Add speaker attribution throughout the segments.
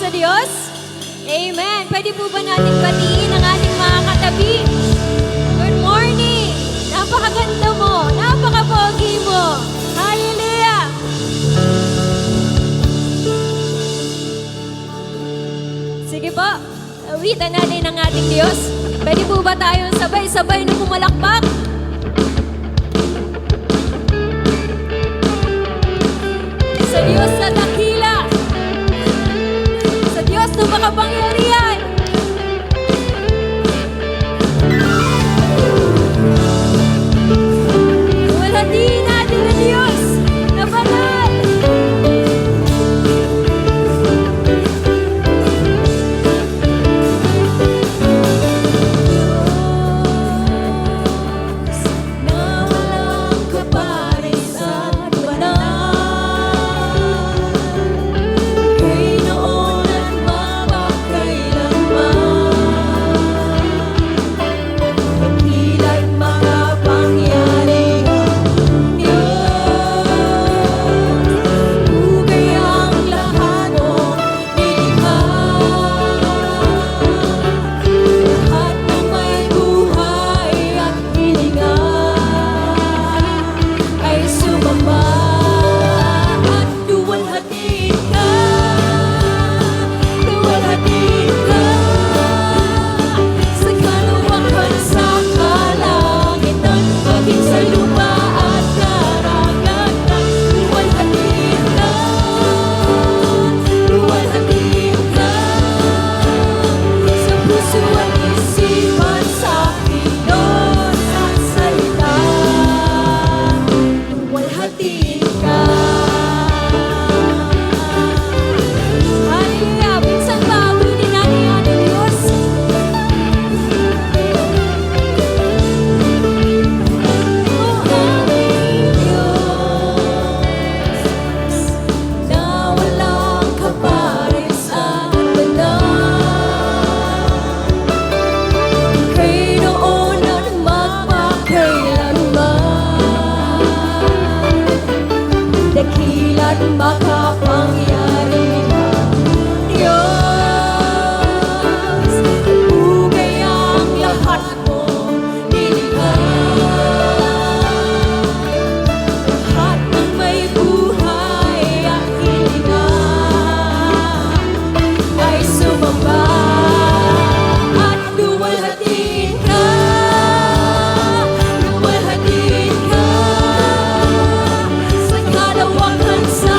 Speaker 1: sa Diyos? Amen. Pwede po ba natin batiin ang ating mga katabi? Good morning! Napakaganda mo! Napakapogi mo! Hallelujah! Sige po, awitan natin ang ating Diyos. Pwede po ba tayong sabay-sabay na pumalakpak? Sa Diyos na dakila, sa Diyos na makapangyarihan. Luwalhatiin natin ang Diyos na banal. Diyos na walang kapares at banal, kay noon at mapagkailanman, dakila't makapangyarihan Diyos, hugay ang lahat mong nilikha, lahat ng may buhay at hininga ay sumamba at luwalhatiin ka, luwalhatiin ka sa kalawakan sa kalangitan, maging sa lupa at karagatan. Luwalhatiin ka, luwalhatiin ka sa puso at isipan, sa kilos at salita. Luwalhatiin ka. Hallelujah! Minsan ba awitin natin ang ating Diyos? Oh, aming Diyos na walang kapares at banal, kay noon at magpakailanman, dakila't makapangyarihan Diyos, hugay ang lahat mong nilikha, lahat ng may buhay at hininga ay sumamba at luwalhatiin ka, luwalhatiin ka sa kalawakan sa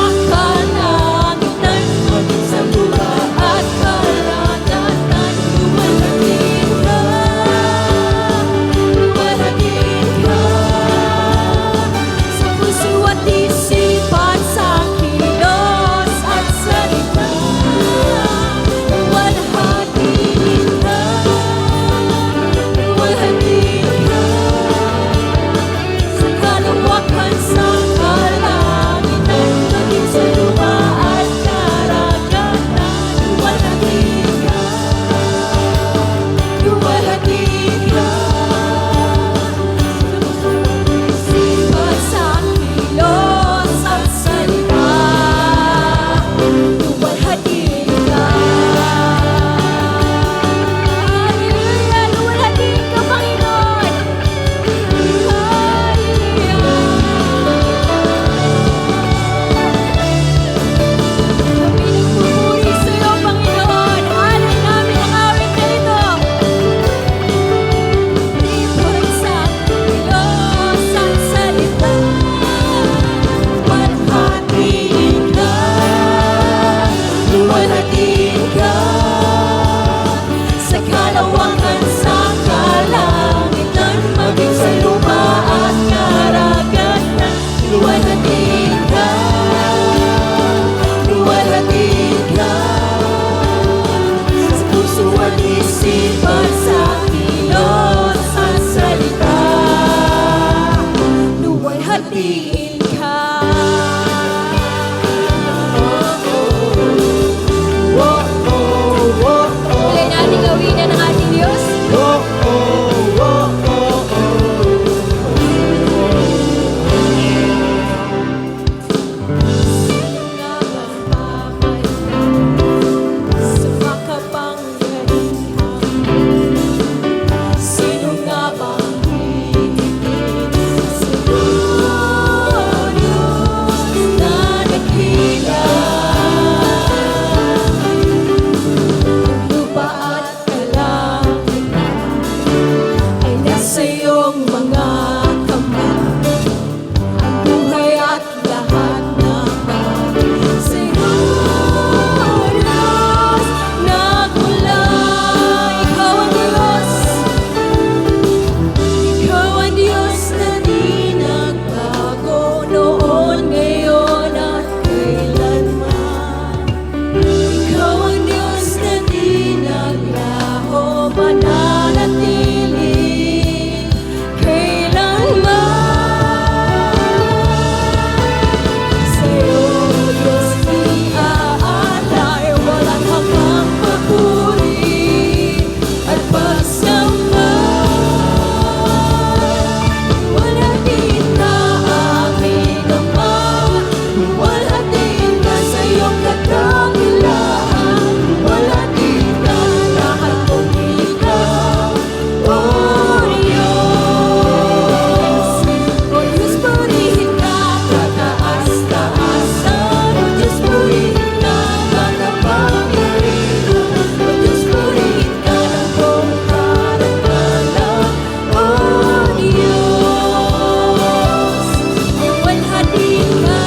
Speaker 1: ngayon at kailanman. Ikaw ang Diyos na di naglaho, mananatili kailanman. Sa'yo, Diyos, iaalay, walang hanggang papuri at pagsamba. Wala din ka aming Ama, luwalhatin ka sa iyong kadakilaan. Wala din ka lahat kung ikaw, O Diyos. O Diyos, purihin ka, kataas-taasan. O Diyos, purihin ka, makapangyarihan. O Diyos, purihin ka ng buong karangalan. O Diyos, luwalhatin ka.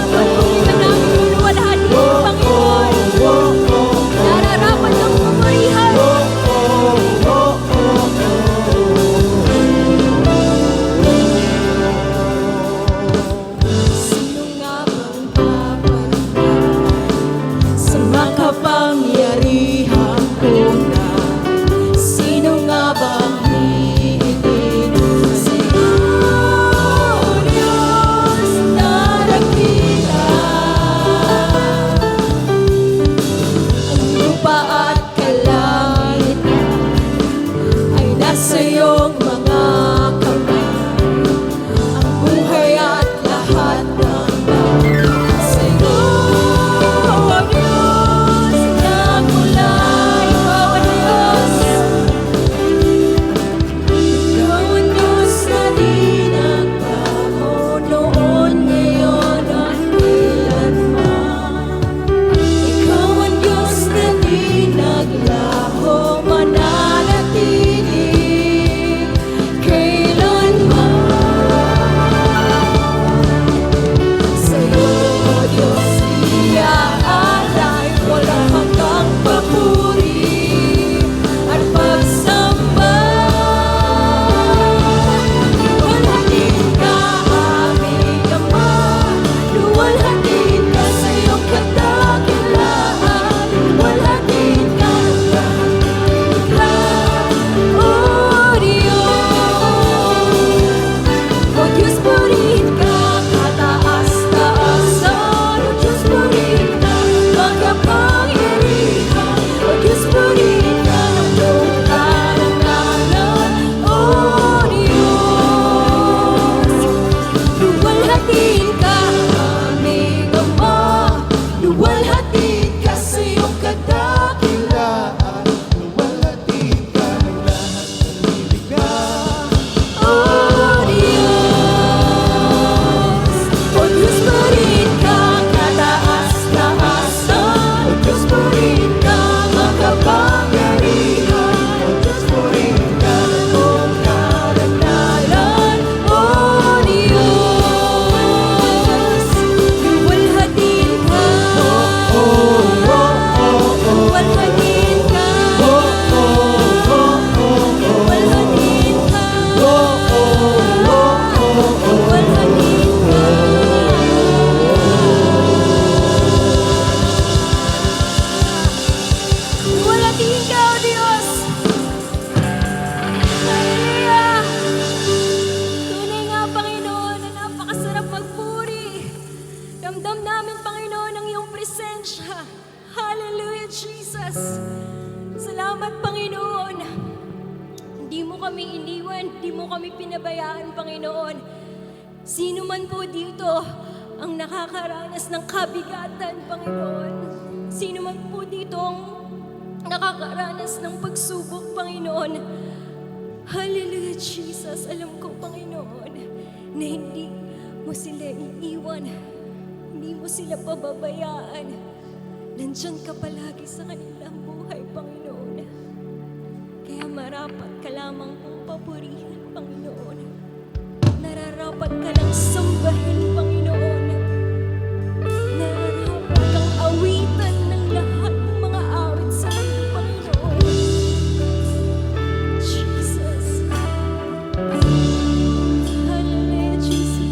Speaker 1: Patuloy ka namin luwalhatin, Panginoon. Nararapat ang pumurihan. Sino nga bang papayag sa makapangyarihang Tunay? Sino nga bang hihiling sa iyo, Diyos na dakila? Ang lupa at kalangitan ay nasa iyong mga kamay. Ang buhay at lahat ng bagay sa'yo, O Diyos, nagmula. Ikaw ang Diyos. Ikaw ang Diyos na di nagbago, noon, ngayon at kailanman. Ikaw ang Diyos na di naglaho, mananatili kailanman. Sa'yo, O Diyos, iaalay, walang hanggang papuri at pagsamba. Luwalhatin ka, aming Ama, luwalhatin ka sa iyong kadakilaan. Luwalhatin ka ng lahat, O Diyos. O Diyos, purihin ka, kataas-taasan. O Diyos, purihin ka, makapangyarihan. O Diyos, purihin ka ng buong karangalan. O Diyos, luwalhatin ka, aming Ama, luwalhatin ka sa iyong kadakilaan.
Speaker 2: Luwalhatin ka ng lahat ng nilikha.
Speaker 1: O Diyos, O Diyos, purihin ka, kataas-taasan. O Diyos, purihin ka, makapangyarihan.
Speaker 2: O Diyos, purihin ka ng
Speaker 1: Buong karangalan, O Diyos, luwalhatin ka. Luwalhatin ka. Luwalhatin ka. Luwalhatin ka. Luwalhatin ka, O Diyos. Hallelujah. Tunay nga, Panginoon, na napakasarap magpuri. Ramdam namin, Panginoon, ang iyong presensya. Hallelujah, Jesus. Salamat, Panginoon. Hindi mo kami iniwan, hindi mo kami pinabayaan, Panginoon. Sino man po dito ang nakakaranas ng kabigatan, Panginoon. Sino man po dito ang nakakaranas ng pagsubok, Panginoon. Hallelujah, Jesus. Alam ko, Panginoon, na hindi mo sila iiwan. Hindi mo sila pababayaan. Nandyan ka palagi sa kanilang buhay, Panginoon. Kaya marapat ka lamang pong papurihin, Panginoon. Nararapat ka lang sambahin, Panginoon. Nararapat kang awitan ng lahat ng mga awit sa iyo, Panginoon. Jesus. Hallelujah, Jesus.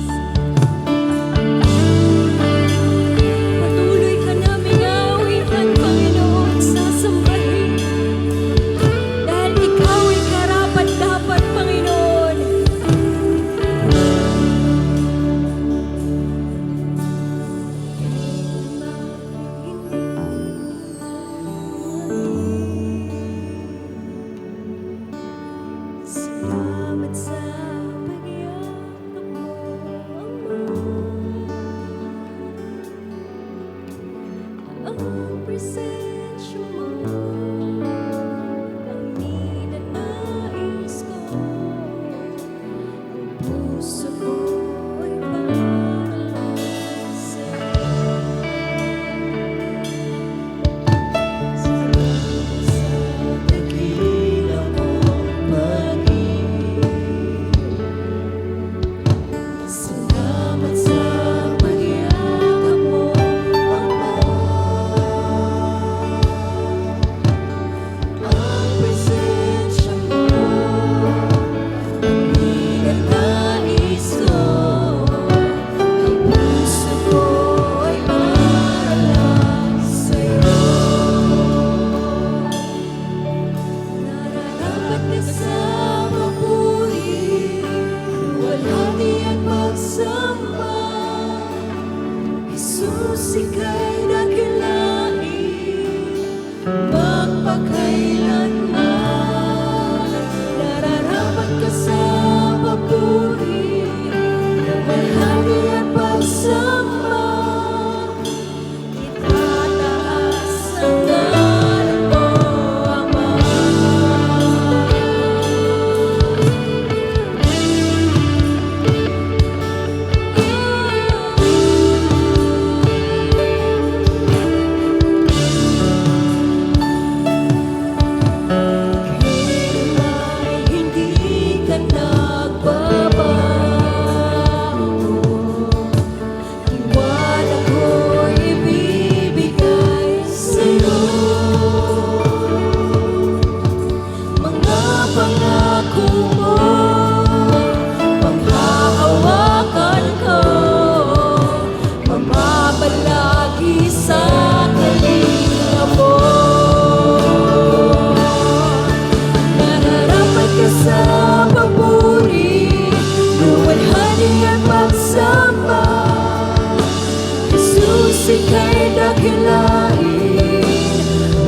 Speaker 1: dakilain,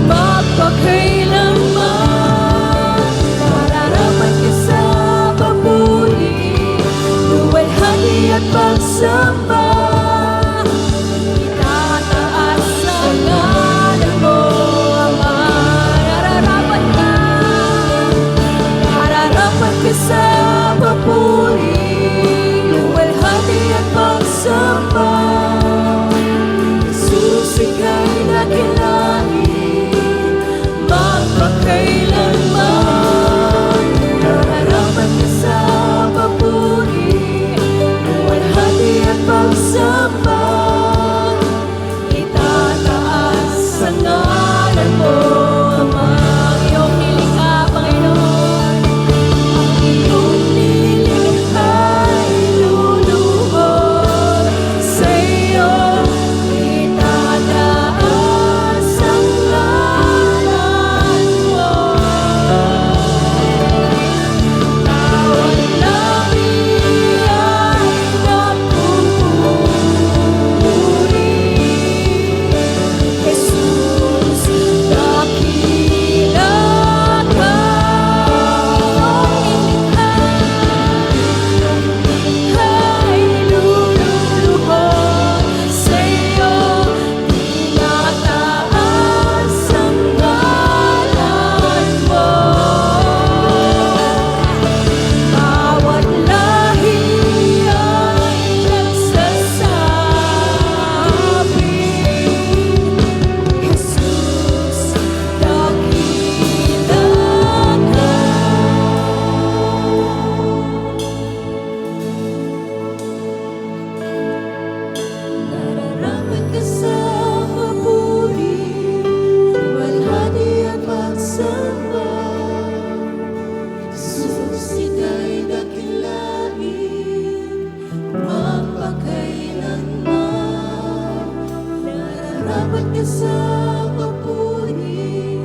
Speaker 1: magpakailanman. Nararapat ka sa papuri, luwalhati at pagsamba. Itataas ang ngalan mo, Ama. Nararapat ka sa papuri, luwalhati at pagsamba. Jesus, ika'y dakilain, magpakailanman. Nararapat ka sa papuri, luwalhati at pagsamba. Itataas ang ngalan mo, Ama. Ang iyong nilikha, Panginoon, ang iyong nilikha'y luluhod sa iyo. Itataas ang ngalan mo. Bawat labi ay napupuri. Jesus, dakila ka, iyong nilikha ay lululuhod sa iyo. Tinataas ang ngalan mo. Bawat lahi ay nagsasabi, Jesus, dakila ka. Nararapat ka sa papuri, luwalhati at pagsamba. Jesus, ika'y dakilain, magpakailanman. Nararapat ka sa papuri,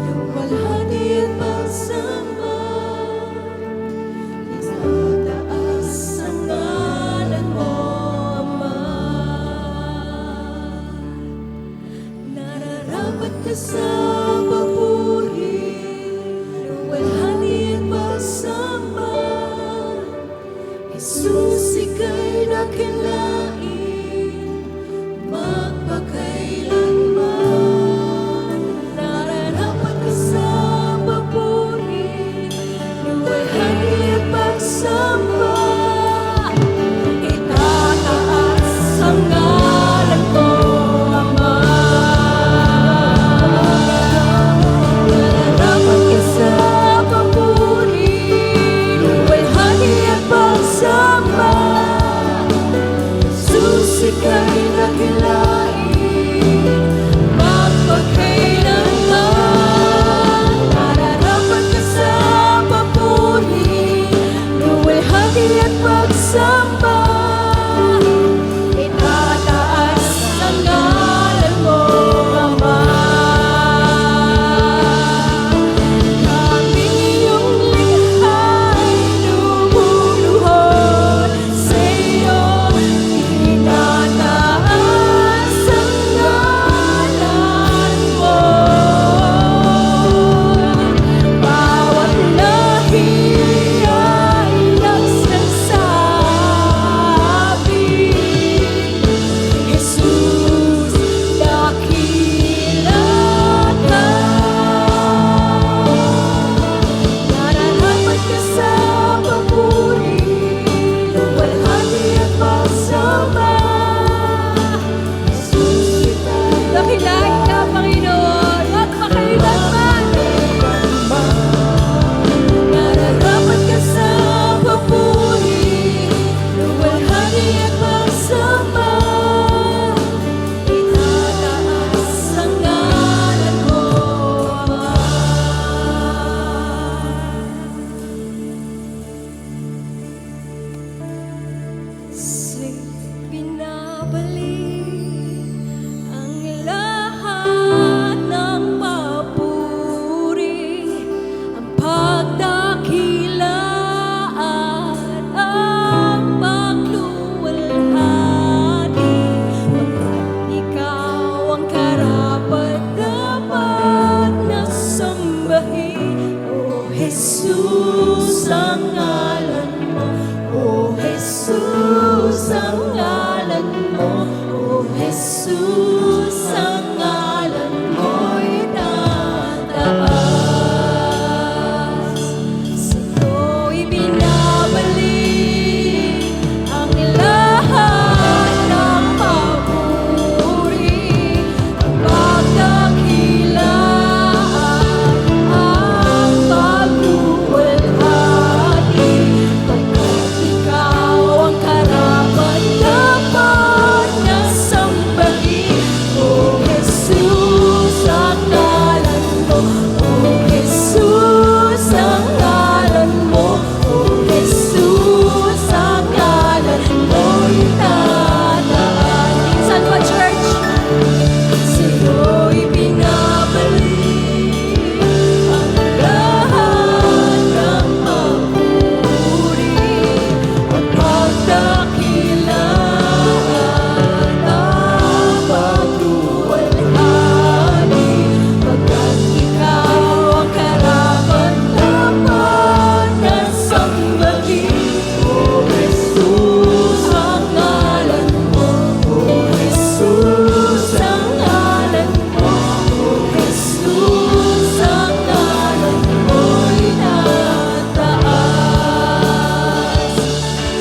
Speaker 1: luwalhati at pagsamba. Itataas ang ngalan mo, Ama. Nararapat ka sa papuri, luwalhati at pagsamba. Jesus, ika'y dakilain, magpakailanman. Nararapat ka sa papuri, luwalhati at pagsamba. Itataas ang ngalan mo, Ama. Nararapat ka sa papuri, luwalhati at pagsamba. Jesus, ika'y dakilain, magpakailanman. Nararapat ka sa papuri, luwalhati at pagsamba. Itataas ang ngalan mo, Ama. Kaming iyong likha'y lumuluhod sa iyo. Itataas ang ngalan mo. Bawat lahi ay nagsasabi, Jesus, dakila ka. Nararapat ka sa papuri, luwalhati at pagsamba. Jesus, dakilain ka, Panginoon, at makailanman. Nararapat ka sa papuri, luwalhati at pagsamba. Itataas ang ngalan mo, Ama. Sa'y binabalik ang lahat ng papuri, ang pagdakila at ang pagluwalhati, pagkat ikaw ang Jesus, ang ngalan mo, O Jesus, ang ngalan mo'y tataas. Sa'yo'y binabalik ang lahat ng papuri, ang pagdakilaan, ang pagluwalhati, pagkat ikaw ang karapat-dapat na sambahin. O Jesus, ang ngalan mo, O Jesus, ang ngalan mo, O Jesus, ang ngalan mo'y tataas. Minsan pa, church, sa'yo'y binabalik ang lahat ng papuri, ang pagdakilaan, ang pagluwalhati, pagkat ikaw ang karapat-dapat na sambahin. O Jesus, ang ngalan mo, O Jesus, ang ngalan mo, O Jesus, ang ngalan mo'y tataas.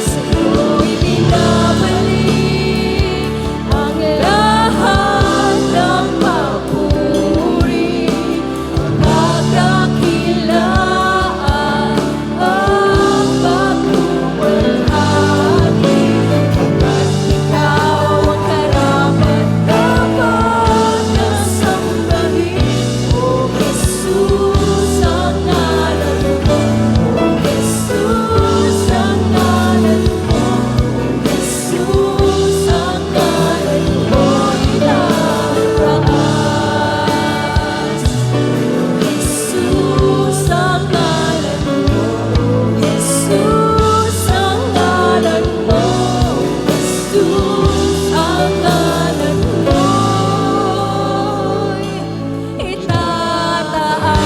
Speaker 1: Sa'yo'y binabalik ang lahat ng papuri, ang pagdakilaan, ang pagluwalhati, pagkat ikaw ang karapat-dapat na sambahin. O Jesus, ang ngalan mo, O Jesus, ang ngalan mo, O Jesus, ang ngalan mo'y tataas. Jesus, ang ngalan mo, Jesus, ang ngalan mo, Jesus, ang ngalan mo'y itataas.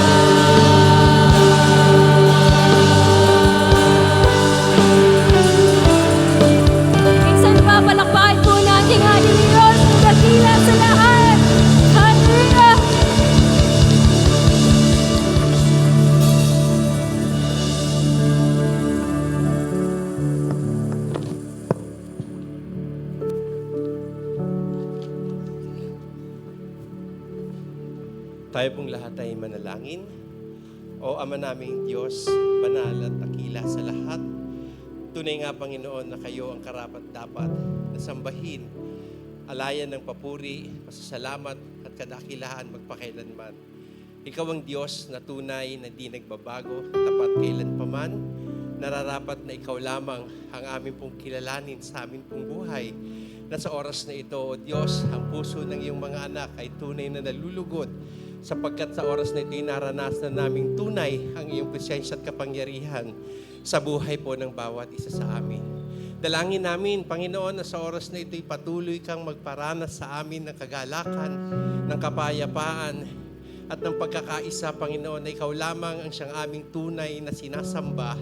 Speaker 1: Minsan pa, palakpakan po natin ang ating Diyos, dakila sa lahat. Hallelujah!
Speaker 3: Tayo pong lahat ay manalangin. O Ama naming Diyos, banal at dakila sa lahat, tunay nga Panginoon na kayo ang karapat-dapat na sambahin, alayan ng papuri, pasasalamat at kadakilaan magpakailanman. Ikaw ang Diyos na tunay na di nagbabago, tapat kailanpaman, nararapat na ikaw lamang ang amin pong kilalanin sa amin pong buhay. Na sa oras na ito, O Diyos, ang puso ng iyong mga anak ay tunay na nalulugod, sapagkat sa oras na ito'y naranasan naming tunay ang iyong presensya at kapangyarihan sa buhay po ng bawat isa sa amin. Dalangin namin, Panginoon, na sa oras na ito'y patuloy kang magparanas sa amin ng kagalakan, ng kapayapaan, at ng pagkakaisa, Panginoon, na ikaw lamang ang siyang aming tunay na sinasamba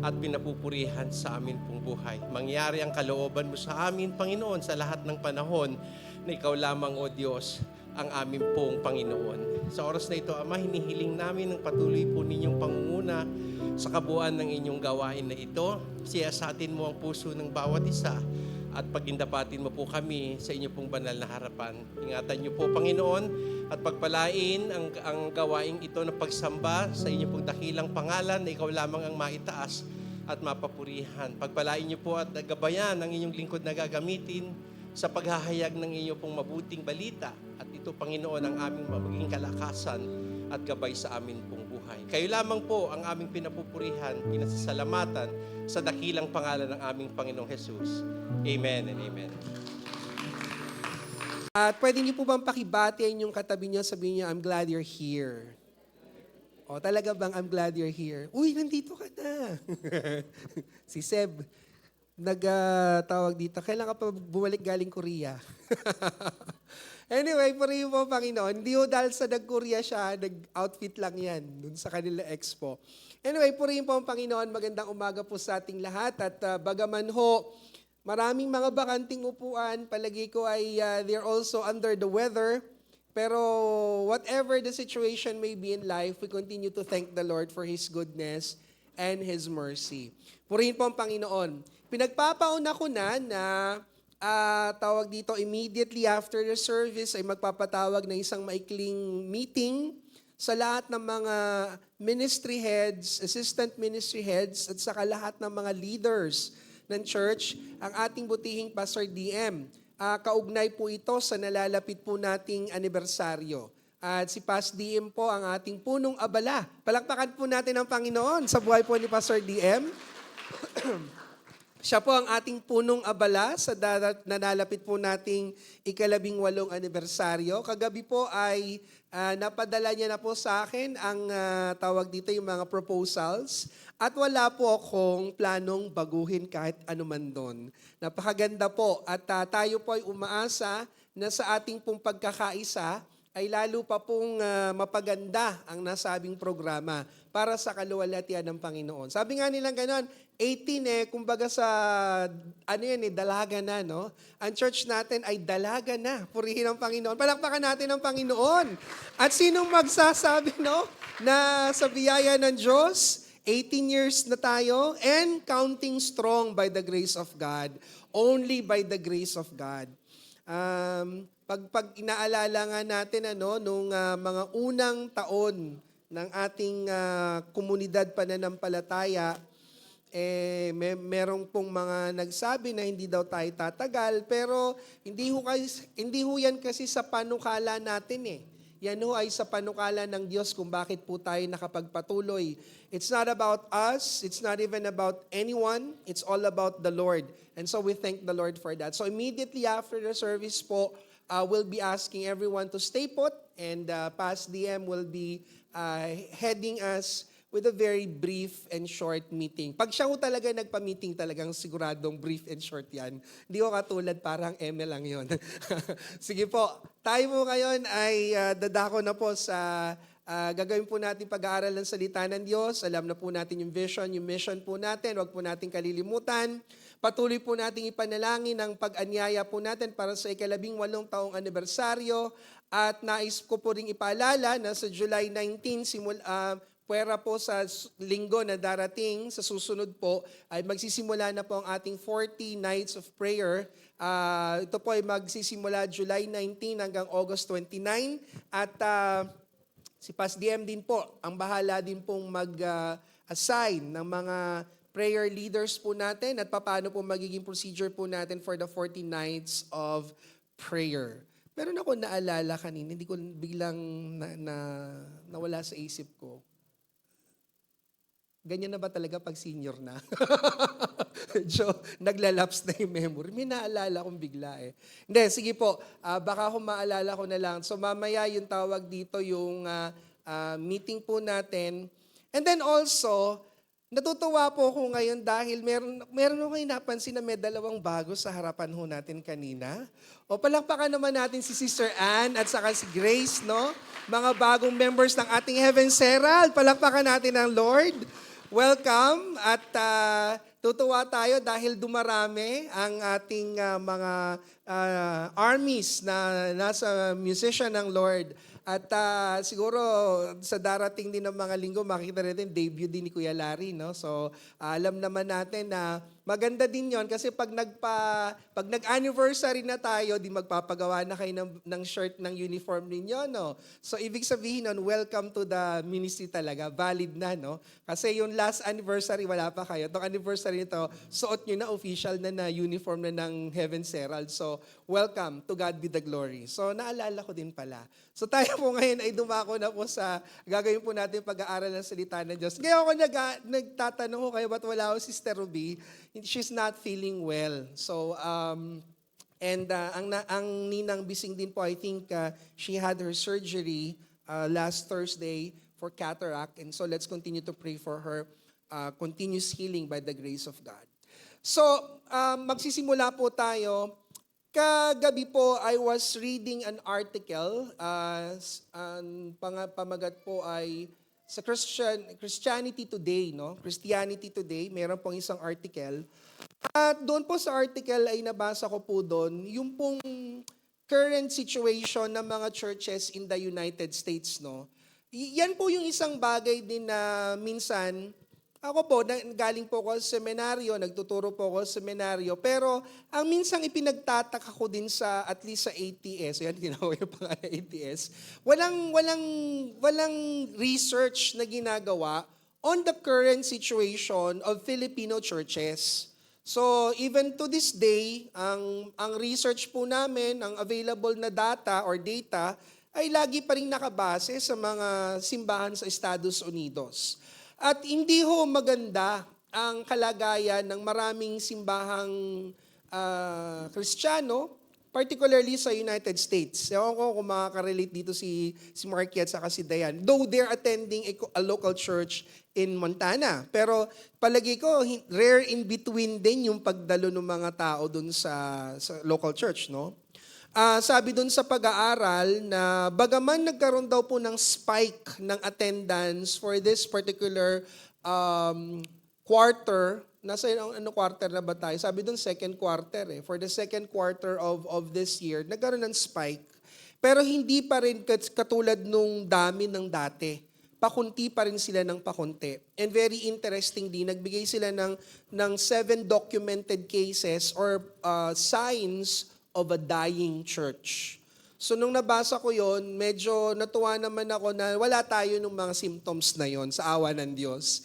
Speaker 3: at pinapupurihan sa amin pong buhay. Mangyari ang kalooban mo sa amin, Panginoon, sa lahat ng panahon na ikaw lamang, O Diyos, ang amin pong Panginoon. Sa oras na ito, Ama, hinihiling namin ang patuloy po ninyong pangunguna sa kabuuan ng inyong gawain na ito. Siyasatin mo ang puso ng bawat isa at pagindapatin mo po kami sa inyo pong banal na harapan. Ingatan niyo po, Panginoon, at pagpalain ang gawain ito ng pagsamba sa inyo pong dakilang pangalan na ikaw lamang ang maitaas at mapapurihan. Pagpalain niyo po at gabayan ang inyong lingkod na gagamitin sa paghahayag ng inyong pong mabuting balita. At ito, Panginoon, ang aming magiging kalakasan at gabay sa amin pong buhay. Kayo lamang po ang aming pinapupurihan, pinasasalamatan sa dakilang pangalan ng aming Panginoong Jesus. Amen and amen.
Speaker 4: At pwede niyo po bang pakibati ang inyong katabi niyo, sabihin niyo, I'm glad you're here. O talaga bang I'm glad you're here? Uy, nandito ka na. Si Seb, nagtawag dito, kailan ka pa bumalik galing Korea? Anyway, purihin po, Panginoon. Hindi ho dahil sa nag-Korea siya, nag-outfit lang yan dun sa kanila expo. Anyway, purihin po ang Panginoon. Magandang umaga po sa ating lahat. At bagaman ho, Maraming mga bakanting upuan, palagi ko ay they're also under the weather. Pero whatever the situation may be in life, we continue to thank the Lord for His goodness and His mercy. Purihin po ang Panginoon. Pinagpapauna ko na tawag dito, immediately after the service ay magpapatawag ng isang maikling meeting sa lahat ng mga ministry heads, assistant ministry heads, at saka lahat ng mga leaders ng church, ang ating butihing Pastor DM. Kaugnay po ito sa nalalapit po nating anibersaryo. At si Pastor DM po ang ating punong abala. Palakpakan po natin ang Panginoon sa buhay po ni Pastor DM. Siya po ang ating punong abala sa nanalapit po nating 18 anibersaryo. Kagabi po ay napadala niya na po sa akin ang tawag dito yung mga proposals at wala po akong planong baguhin kahit anuman doon. Napakaganda po at tayo po ay umaasa na sa ating pong pagkakaisa ay lalo pa pong mapaganda ang nasabing programa para sa kaluwalhatian ng Panginoon. Sabi nga nilang ganon, 18 kumbaga sa, dalaga na, no? Ang church natin ay dalaga na. Purihin ang Panginoon. Palakpakan natin ang Panginoon. At sinong magsasabi, no? Na sa biyaya ng Diyos, 18 years na tayo and counting strong by the grace of God. Only by the grace of God. Pag inaalala nga natin nung mga unang taon ng ating komunidad pananampalataya, merong pong mga nagsabi na hindi daw tayo tatagal, pero hindi ho yan kasi sa panukala natin eh. Yan ho ay sa panukala ng Diyos kung bakit po tayo nakapagpatuloy. It's not about us, it's not even about anyone, it's all about the Lord. And so we thank the Lord for that. So immediately after the service po, we'll be asking everyone to stay put and Pastor DM will be heading us with a very brief and short meeting. Pag siya ko talaga nagpa-meeting, talagang siguradong brief and short yan. Hindi ko katulad, parang eme lang yon. Sige po, tayo po ngayon ay dadako na po sa gagawin po natin pag-aaral ng salita ng Diyos. Alam na po natin yung vision, yung mission po natin. Huwag po natin kalilimutan. Patuloy po natin ipanalangin ang pag-anyaya po natin para sa 18 taong anibersaryo. At nais ko po ring ipaalala na sa July 19, puwera po sa linggo na darating, sa susunod po, ay magsisimula na po ang ating 40 nights of prayer. Ito po ay magsisimula July 19 hanggang August 29. At si Pas DM din po, ang bahala din pong mag-assign ng mga prayer leaders po natin at paano po magiging procedure po natin for the 40 nights of prayer. Meron ako naalala kanina, hindi ko biglang nawala sa isip ko. Ganyan na ba talaga pag senior na? So, naglalaps na yung memory. May naalala kong bigla eh. Hindi, sige po. Baka kung maalala ko na lang. So, mamaya yung tawag dito yung meeting po natin. And then also, natutuwa po ako ngayon dahil meron ko kayo napansin na may dalawang bago sa harapan ho natin kanina. O palakpakan naman natin si Sister Ann at saka si Grace, no? Mga bagong members ng ating Heaven's Herald. Palakpakan natin ang Lord. Welcome at tutuwa tayo dahil dumarami ang ating mga armies na nasa musician ng Lord. At siguro sa darating din ng mga linggo, makikita natin debut din ni Kuya Larry, no? So alam naman natin na maganda din yon kasi pag nag-anniversary na tayo, di magpapagawa na kayo ng shirt ng uniform ninyo, no? So ibig sabihin nun, welcome to the ministry talaga, valid na, no? Kasi yung last anniversary, wala pa kayo. Itong anniversary nito, suot nyo na, official na uniform na ng Heaven's Herald. So welcome, to God be the glory. So naalala ko din pala. So tayo po ngayon ay dumako na po sa gagawin po natin pag-aaral ng salita ng Diyos. Ngayon ako nagtatanong ko kayo, ba't wala ako Sister Ruby? She's not feeling well. So, ang ninang Bising din po, I think she had her surgery last Thursday for cataract. And so let's continue to pray for her continuous healing by the grace of God. So, magsisimula po tayo. Kagabi po, I was reading an article. Ang pamagat po ay sa Christianity Today, no? Christianity Today, meron pong isang article At doon po sa article ay nabasa ko po doon, yung pong current situation ng mga churches in the United States, no? Yan po yung isang bagay din na minsan, ako po, galing po ako sa seminaryo, nagtuturo po ako sa seminaryo, pero ang minsang ipinagtataka ko din sa, at least sa ATS, yan, tinawag yung pangalan ATS, walang research na ginagawa on the current situation of Filipino churches. So even to this day, ang research po namin, ang available na data or data, ay lagi pa rin nakabase sa mga simbahan sa Estados Unidos. At hindi ho maganda ang kalagayan ng maraming simbahang Kristiyano, particularly sa United States. Ewan ko kung makaka-relate dito si Marky at saka si Dayan. Though they're attending a local church in Montana. Pero palagi ko, rare in between din yung pagdalo ng mga tao dun sa local church, no? Sabi dun sa pag-aaral na bagaman nagkaroon daw po ng spike ng attendance for this particular quarter, nasa ano quarter na ba tayo? Sabi dun second quarter eh. For the second quarter of this year, nagkaroon ng spike. Pero hindi pa rin katulad nung dami ng dati. Pakunti pa rin sila ng pakunti. And very interesting din, nagbigay sila ng 7 documented cases or signs of a dying church. So nung nabasa ko yon, medyo natuwa naman ako na wala tayo ng mga symptoms na yon sa awa ng Diyos.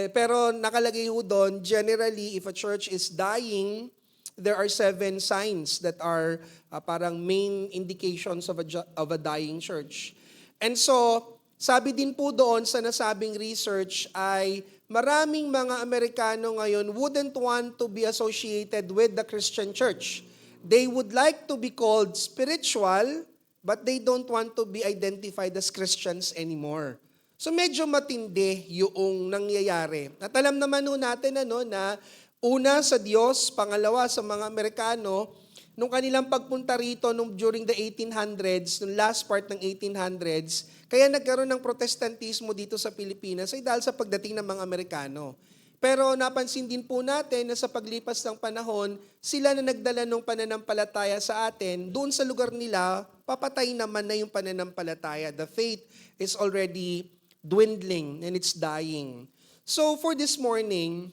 Speaker 4: Pero nakalagay ho doon, generally, if a church is dying, there are 7 signs that are parang main indications of a dying church. And so, sabi din po doon sa nasabing research ay maraming mga Amerikano ngayon wouldn't want to be associated with the Christian church. They would like to be called spiritual, but they don't want to be identified as Christians anymore. So medyo matindi yung nangyayari. At alam naman natin na una sa Diyos, pangalawa sa mga Amerikano, nung kanilang pagpunta rito during the 1800s, nung last part ng 1800s, kaya nagkaroon ng protestantismo dito sa Pilipinas ay dahil sa pagdating ng mga Amerikano. Pero napansin din po natin na sa paglipas ng panahon, sila na nagdala ng pananampalataya sa atin, doon sa lugar nila, papatay naman na yung pananampalataya. The faith is already dwindling and it's dying. So for this morning,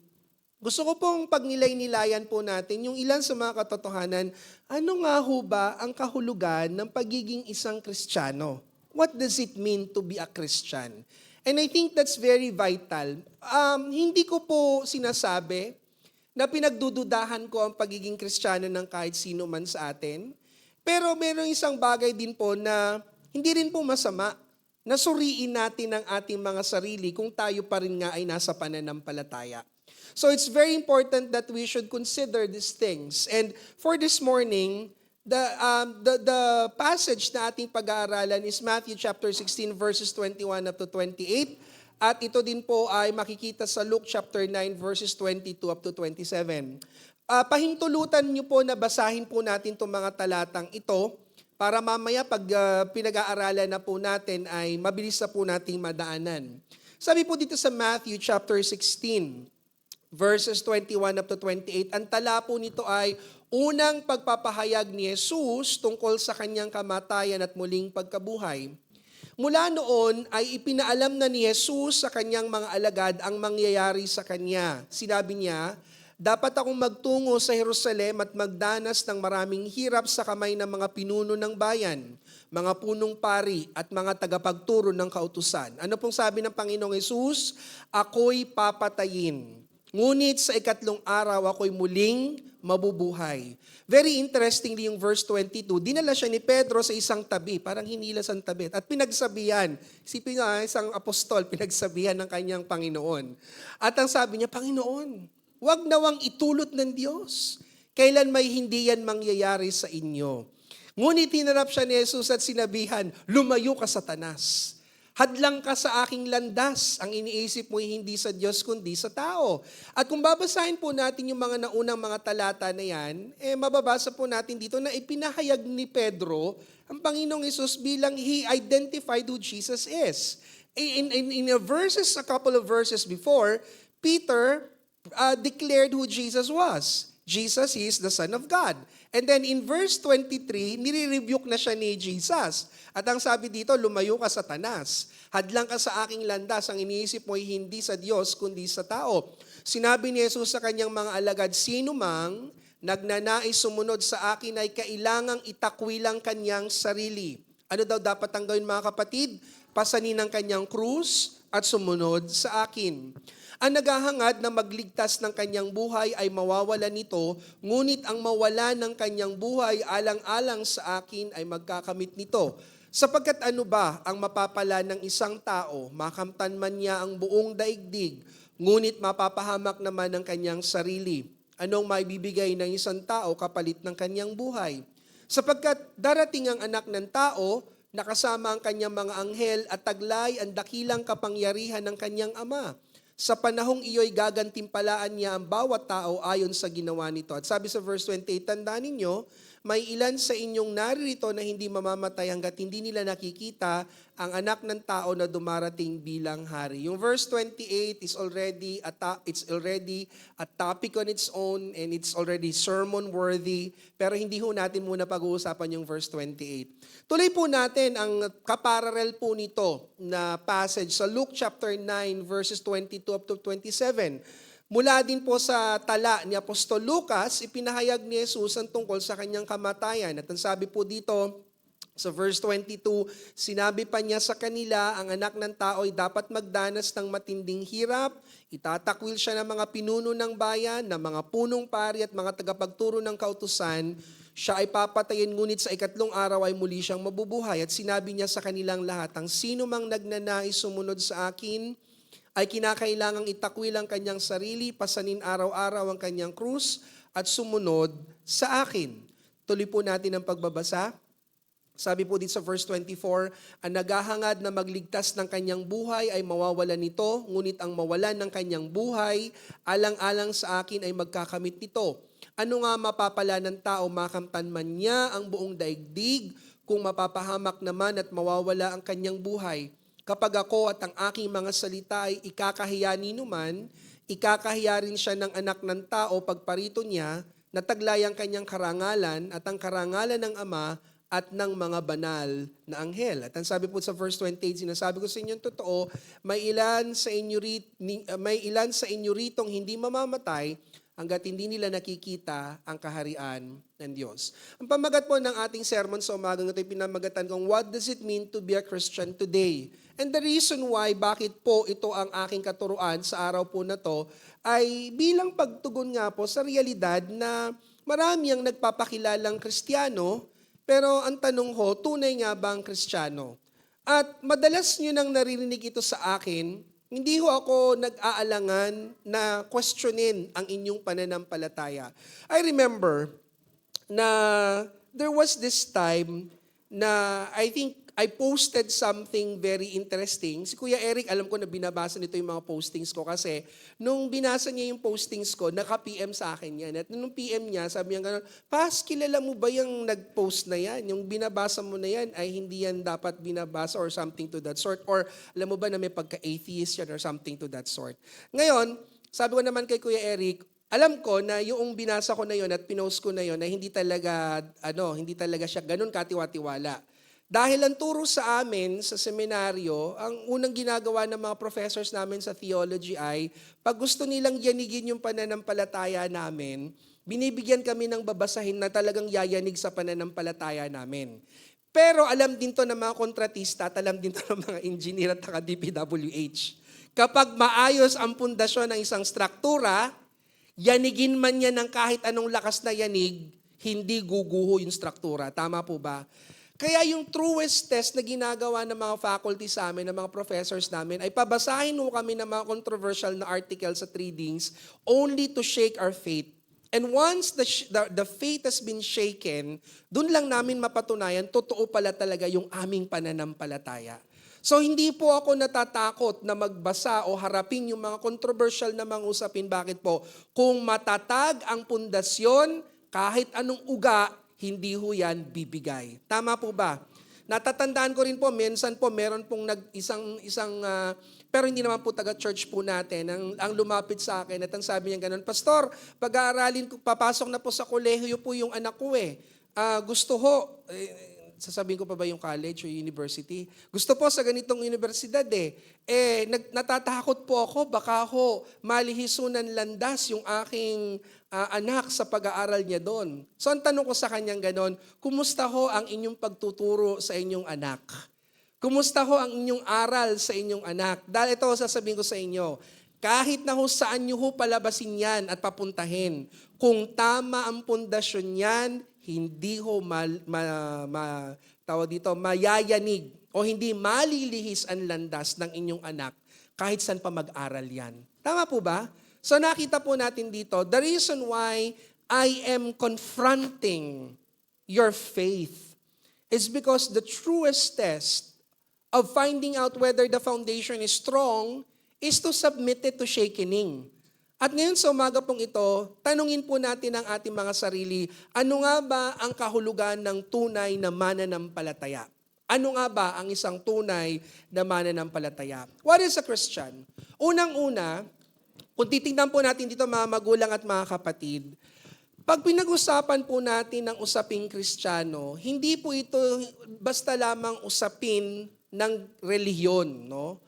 Speaker 4: gusto ko pong pagnilay-nilayan po natin yung ilan sa mga katotohanan. Ano nga ho ba ang kahulugan ng pagiging isang Kristiyano? What does it mean to be a Christian? And I think that's very vital. Hindi ko po sinasabi na pinagdududahan ko ang pagiging Kristiyano ng kahit sino man sa atin. Pero meron isang bagay din po na hindi rin po masama na suriin natin ang ating mga sarili kung tayo pa rin nga ay nasa pananampalataya. So it's very important that we should consider these things. And for this morning, the passage na ating pag-aaralan is Matthew chapter 16 verses 21 up to 28. At ito din po ay makikita sa Luke chapter 9 verses 22 up to 27. Pahintulutan niyo po na basahin po natin itong mga talatang ito para mamaya pag pinag-aaralan na po natin ay mabilis na po nating madaanan. Sabi po dito sa Matthew chapter 16 verses 21 up to 28, ang tala po nito ay unang pagpapahayag ni Jesus tungkol sa kanyang kamatayan at muling pagkabuhay. Mula noon ay ipinaalam na ni Jesus sa kanyang mga alagad ang mangyayari sa kanya. Sinabi niya, dapat akong magtungo sa Jerusalem at magdanas ng maraming hirap sa kamay ng mga pinuno ng bayan, mga punong pari at mga tagapagturo ng kautusan. Ano pong sabi ng Panginoong Jesus? Ako'y papatayin. Ngunit sa ikatlong araw ako'y muling mabubuhay. Very interestingly yung verse 22, dinala siya ni Pedro sa isang tabi, parang hinilas ang tabi, at pinagsabihan. Isipin nga, isang apostol, pinagsabihan ng kanyang Panginoon. At ang sabi niya, Panginoon, wag nawang itulot ng Diyos. Kailan may hindi yan mangyayari sa inyo? Ngunit hinarap siya ni Jesus at sinabihan, lumayo ka, Satanas. Hadlang ka sa aking landas. Ang iniisip mo ay hindi sa Diyos kundi sa tao. At kung babasahin po natin yung mga naunang mga talata na yan, mababasa po natin dito na ipinahayag ni Pedro ang Panginoong Hesus bilang he identified who Jesus is. In a couple of verses before, Peter declared who Jesus was. Jesus is the Son of God. And then in verse 23, nire-rebuke na siya ni Jesus. At ang sabi dito, lumayo ka Satanas. Hadlang ka sa aking landas, ang iniisip mo ay hindi sa Diyos, kundi sa tao. Sinabi ni Jesus sa kanyang mga alagad, sino mang nagnanais sumunod sa akin ay kailangang itakwilang kanyang sarili. Ano daw dapat ang gawin mga kapatid? Pasanin ang kanyang krus at sumunod sa akin. Ang naghahangad na magligtas ng kanyang buhay ay mawawala nito, ngunit ang mawala ng kanyang buhay alang-alang sa akin ay magkakamit nito. Sapagkat ano ba ang mapapala ng isang tao, makamtan man niya ang buong daigdig, ngunit mapapahamak naman ang kanyang sarili. Anong maibibigay ng isang tao kapalit ng kanyang buhay? Sapagkat darating ang anak ng tao, nakasama ang kanyang mga anghel at taglay ang dakilang kapangyarihan ng kanyang ama. Sa panahong iyo'y gagantimpalaan niya ang bawat tao ayon sa ginawa nito. At sabi sa verse 28, tandaan ninyo, may ilan sa inyong naririto na hindi mamamatay hanggat hindi nila nakikita ang anak ng tao na dumarating bilang hari. Yung verse 28 is already a topic on its own and it's already sermon worthy, pero hindi ho natin muna pag-uusapan yung verse 28. Tuloy po natin ang kaparallel po nito na passage sa Luke chapter 9 verses 22 up to 27. Mula din po sa tala ni Apostol Lucas, ipinahayag ni Jesus ang tungkol sa kanyang kamatayan. At ang sabi po dito sa verse 22, sinabi pa niya sa kanila, ang anak ng tao ay dapat magdanas ng matinding hirap, itatakwil siya ng mga pinuno ng bayan, ng mga punong pari at mga tagapagturo ng kautusan, siya ay papatayin ngunit sa ikatlong araw ay muli siyang mabubuhay. At sinabi niya sa kanilang lahat, ang sino mang nagnanais sumunod sa akin, ay kinakailangang itakwil ang kanyang sarili, pasanin araw-araw ang kanyang krus, at sumunod sa akin. Tuloy po natin ang pagbabasa. Sabi po dito sa verse 24, ang naghahangad na magligtas ng kanyang buhay ay mawawala nito, ngunit ang mawalan ng kanyang buhay, alang-alang sa akin ay magkakamit nito. Ano nga mapapala ng tao, makamtan man niya ang buong daigdig, kung mapapahamak naman at mawawala ang kanyang buhay. Kapag ako at ang aking mga salita ay ikakahiya ninuman, ikakahiya rin siya ng anak ng tao pagparito niya, na taglay ang kanyang karangalan at ang karangalan ng Ama at ng mga banal na anghel. At ang sabi po sa verse 28, sinasabi ko sa inyo totoo, may ilan sa inyo ritong hindi mamamatay hanggat hindi nila nakikita ang kaharian ng Diyos. Ang pamagat po ng ating sermon sa umagang ito ay pinamagatan kong, what does it mean to be a Christian today? And the reason why, bakit po ito ang aking katuruan sa araw po na to, ay bilang pagtugon nga po sa realidad na marami ang nagpapakilalang Kristiyano, pero ang tanong ho, tunay nga ba ang Kristiyano? At madalas nyo nang naririnig ito sa akin, hindi ho ako nag-aalangan na questionin ang inyong pananampalataya. I remember na there was this time na I think I posted something very interesting. Si Kuya Eric, alam ko na binabasa nito yung mga postings ko kasi nung binasa niya yung postings ko, naka-PM sa akin yan. At nung PM niya, sabi niya gano'n, Pas, kilala mo ba yung nag-post na yan? Yung binabasa mo na yan ay hindi yan dapat binabasa or something to that sort. Or alam mo ba na may pagka-atheist yan or something to that sort. Ngayon, sabi ko naman kay Kuya Eric, alam ko na yung binasa ko na yon at pinost ko na yon na hindi talaga siya ganun katiwa-tiwala. Dahil ang turo sa amin sa seminaryo, ang unang ginagawa ng mga professors namin sa theology ay, pag gusto nilang yanigin yung pananampalataya namin, binibigyan kami ng babasahin na talagang yayanig sa pananampalataya namin. Pero alam din to ng mga kontratista at alam din to ng mga engineer at DPWH. Kapag maayos ang pundasyon ng isang struktura, yanigin man yan ng kahit anong lakas na yanig, hindi guguho yung struktura. Tama po ba? Kaya yung truest test na ginagawa ng mga faculty sa amin, ng mga professors namin, ay pabasahin mo kami ng mga controversial na articles at readings only to shake our faith. And once the faith has been shaken, dun lang namin mapatunayan, totoo pala talaga yung aming pananampalataya. So hindi po ako natatakot na magbasa o harapin yung mga controversial na mga usapin. Bakit po? Kung matatag ang pundasyon, kahit anong uga, hindi ho yan bibigay. Tama po ba? Natatandaan ko rin po, minsan po, meron pong pero hindi naman po taga-church po natin, ang lumapit sa akin at ang sabi niya ganun, Pastor, pag-aaralin ko, papasok na po sa kolehiyo po yung anak ko eh. Gusto ho, sasabihin ko pa ba yung college o university? Gusto po sa ganitong universidad eh. Natatakot po ako, baka ho malihisunan landas yung aking anak sa pag-aaral niya doon. So ang tanong ko sa kanyang ganon, kumusta ho ang inyong pagtuturo sa inyong anak? Kumusta ho ang inyong aral sa inyong anak? Dahil ito sasabihin ko sa inyo, kahit na ho saan nyo ho palabasin yan at papuntahin, kung tama ang pundasyon yan, hindi ho mayayanig o hindi malilihis ang landas ng inyong anak kahit saan pa mag-aral yan. Tama po ba? So nakita po natin dito, the reason why I am confronting your faith is because the truest test of finding out whether the foundation is strong is to submit it to shakening. At ngayon sa umaga pong ito, tanungin po natin ang ating mga sarili, ano nga ba ang kahulugan ng tunay na mananampalataya? Ano nga ba ang isang tunay na mananampalataya? What is a Christian? Unang-una, kung titingnan po natin dito mga magulang at mga kapatid, pag pinag-usapan po natin ng usaping Kristiyano, hindi po ito basta lamang usapin ng relihiyon, no?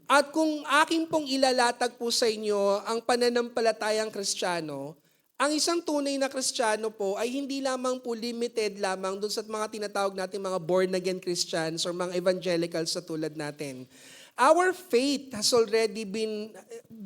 Speaker 4: At kung aking pong ilalatag po sa inyo ang pananampalatayang Kristiyano, ang isang tunay na Kristiyano po ay hindi lamang po limited lamang dun sa mga tinatawag natin mga born-again Christians or mga evangelicals sa tulad natin. Our faith has already